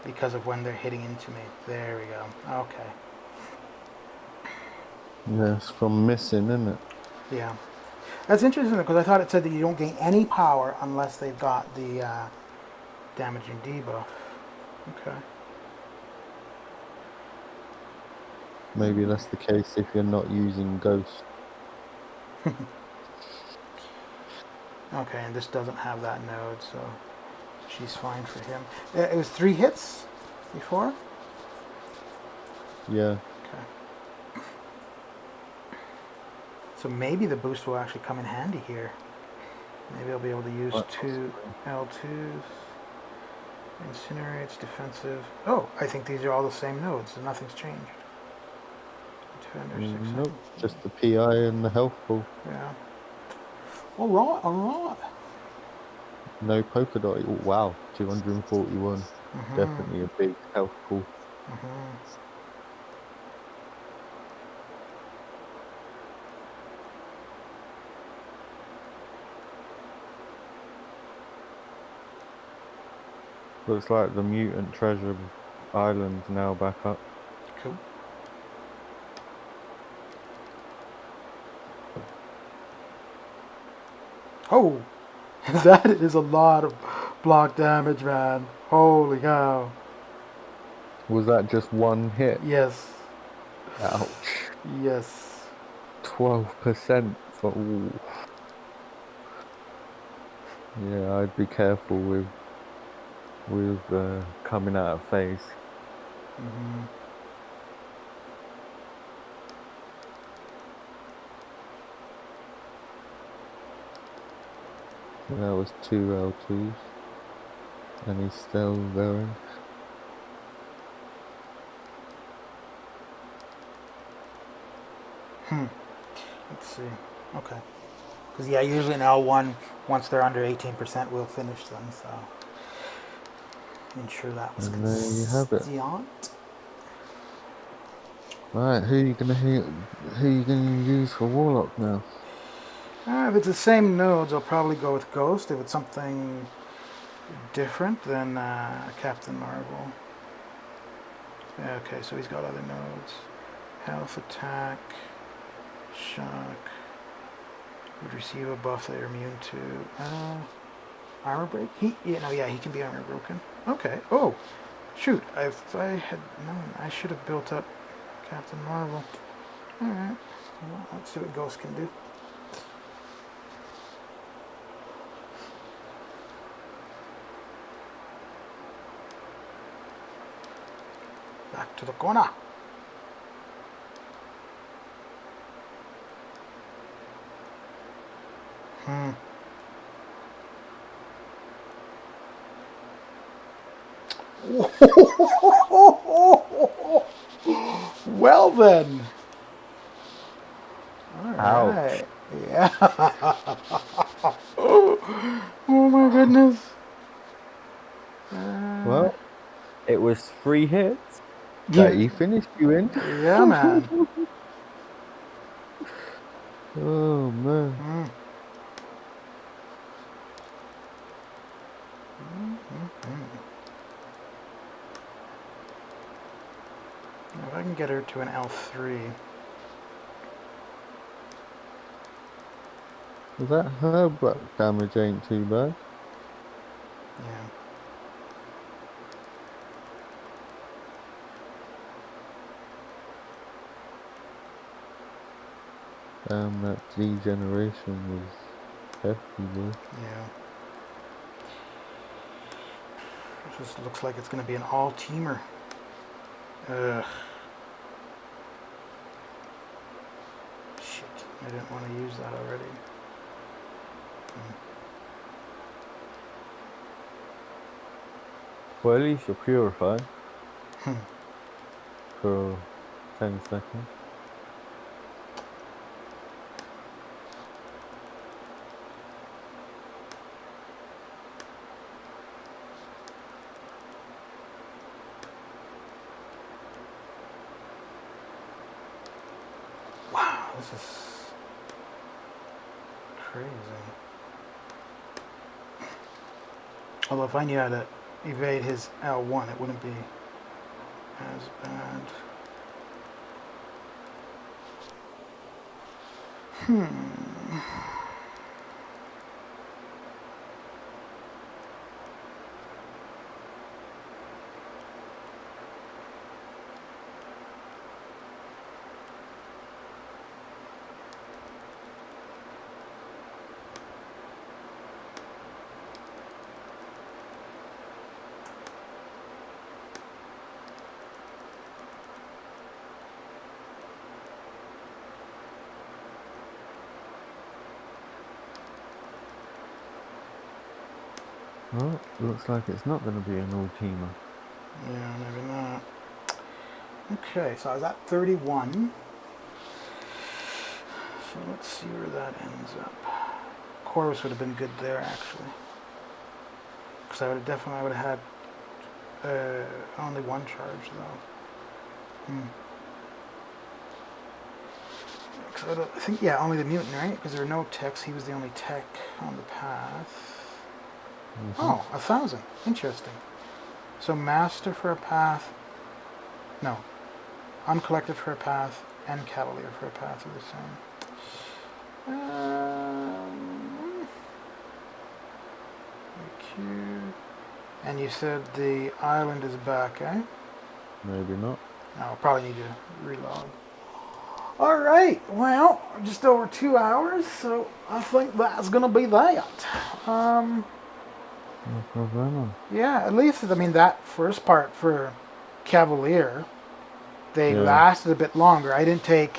because of when they're hitting into me. There we go. Okay. Yeah, it's from missing, isn't it? Yeah. That's interesting because I thought it said that you don't gain any power unless they've got the damaging debuff. Okay. Maybe that's the case if you're not using Ghost. Okay, and this doesn't have that node, so she's fine for him. It was 3 hits before? Yeah. Okay. So maybe the boost will actually come in handy here. Maybe I'll be able to use Quite 2 possibly. L2s. Incinerates, defensive. Oh, I think these are all the same nodes, so nothing's changed. Defender, 6 Nope, seconds. just the PI and the health pool. Yeah. Alright. No polka dot. Oh, wow, 241. Mm-hmm. Definitely a big health pool. Mm-hmm. Looks like the mutant treasure island's now back up. Cool. Oh, that is a lot of Block damage, man. Holy cow. Was that just one hit? Yes. Ouch. Yes. 12% for ooh. Yeah, I'd be careful with coming out of phase. Mm-hmm. So that was 2 L2s. And he's still going. Let's see. Okay. Because, yeah, usually an L1, once they're under 18%, we'll finish them, so ensure that was And there you have it. consistent. Right, who you gonna use for Warlock now? If it's the same nodes, I'll probably go with Ghost. If it's something different, then Captain Marvel. Yeah, okay, so he's got other nodes. Health, attack, shock. Would receive a buff that you're immune to. Armor break? He can be armor broken. Okay. Oh, shoot! If I had known, I should have built up Captain Marvel. All right. Well, let's see what Ghost can do. Back to the corner. Well then. All right. Ouch. Yeah. Oh my goodness. Well, it was 3 hits Yeah. that he finished you in. Yeah, man. Oh man. If I can get her to an L3. That herb damage ain't too bad. Yeah. Damn, that degeneration was hefty, boy. Yeah. This looks like it's going to be an all-teamer. Ugh. Shit. I didn't want to use that already. Well, at least you're purified for 10 seconds. Wow, this is crazy. Although if I knew how to evade his L1, it wouldn't be as bad. Well, looks like it's not going to be an all-teamer. Yeah, maybe not. Okay, so I was at 31. So let's see where that ends up. Chorus would have been good there, actually. Because I would have had only one charge, though. I think, yeah, only the mutant, right? Because there were no techs. He was the only tech on the path. Oh, 1,000. Interesting. So master for a path. No. Uncollected for a path and cavalier for a path are the same. 2. And you said the island is back, eh? Maybe not. No, I'll probably need to reload. All right, well, just over 2 hours, so I think that's gonna be that. No problem. Yeah, at least I mean that first part for Cavalier, they Yeah. lasted a bit longer. I didn't take.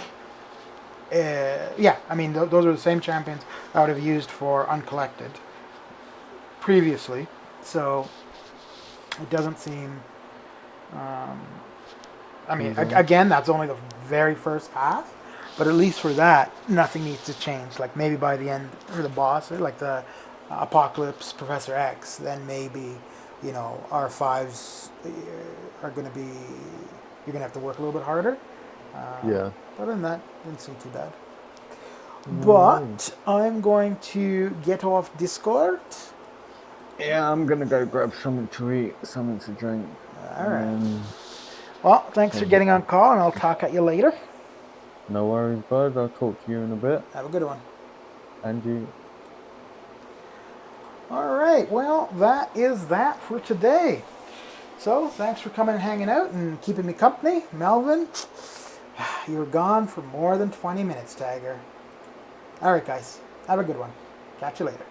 Yeah, I mean those are the same champions I would have used for Uncollected previously, so it doesn't seem. I mean, again, that's only the very first path, but at least for that, nothing needs to change. Like maybe by the end for the boss, like the Apocalypse, Professor X, then maybe, you know, R5s are going to be, you're going to have to work a little bit harder. Yeah. But other than that, didn't seem too bad. But I'm going to get off Discord. Yeah, I'm gonna go grab something to eat, something to drink. All right. Well, thanks for getting on call, and I'll talk at you later. No worries, bud. I'll talk to you in a bit. Have a good one. And you. All right, well, that is that for today. So, thanks for coming and hanging out and keeping me company. Melvin, you were gone for more than 20 minutes, Tiger. All right, guys, have a good one. Catch you later.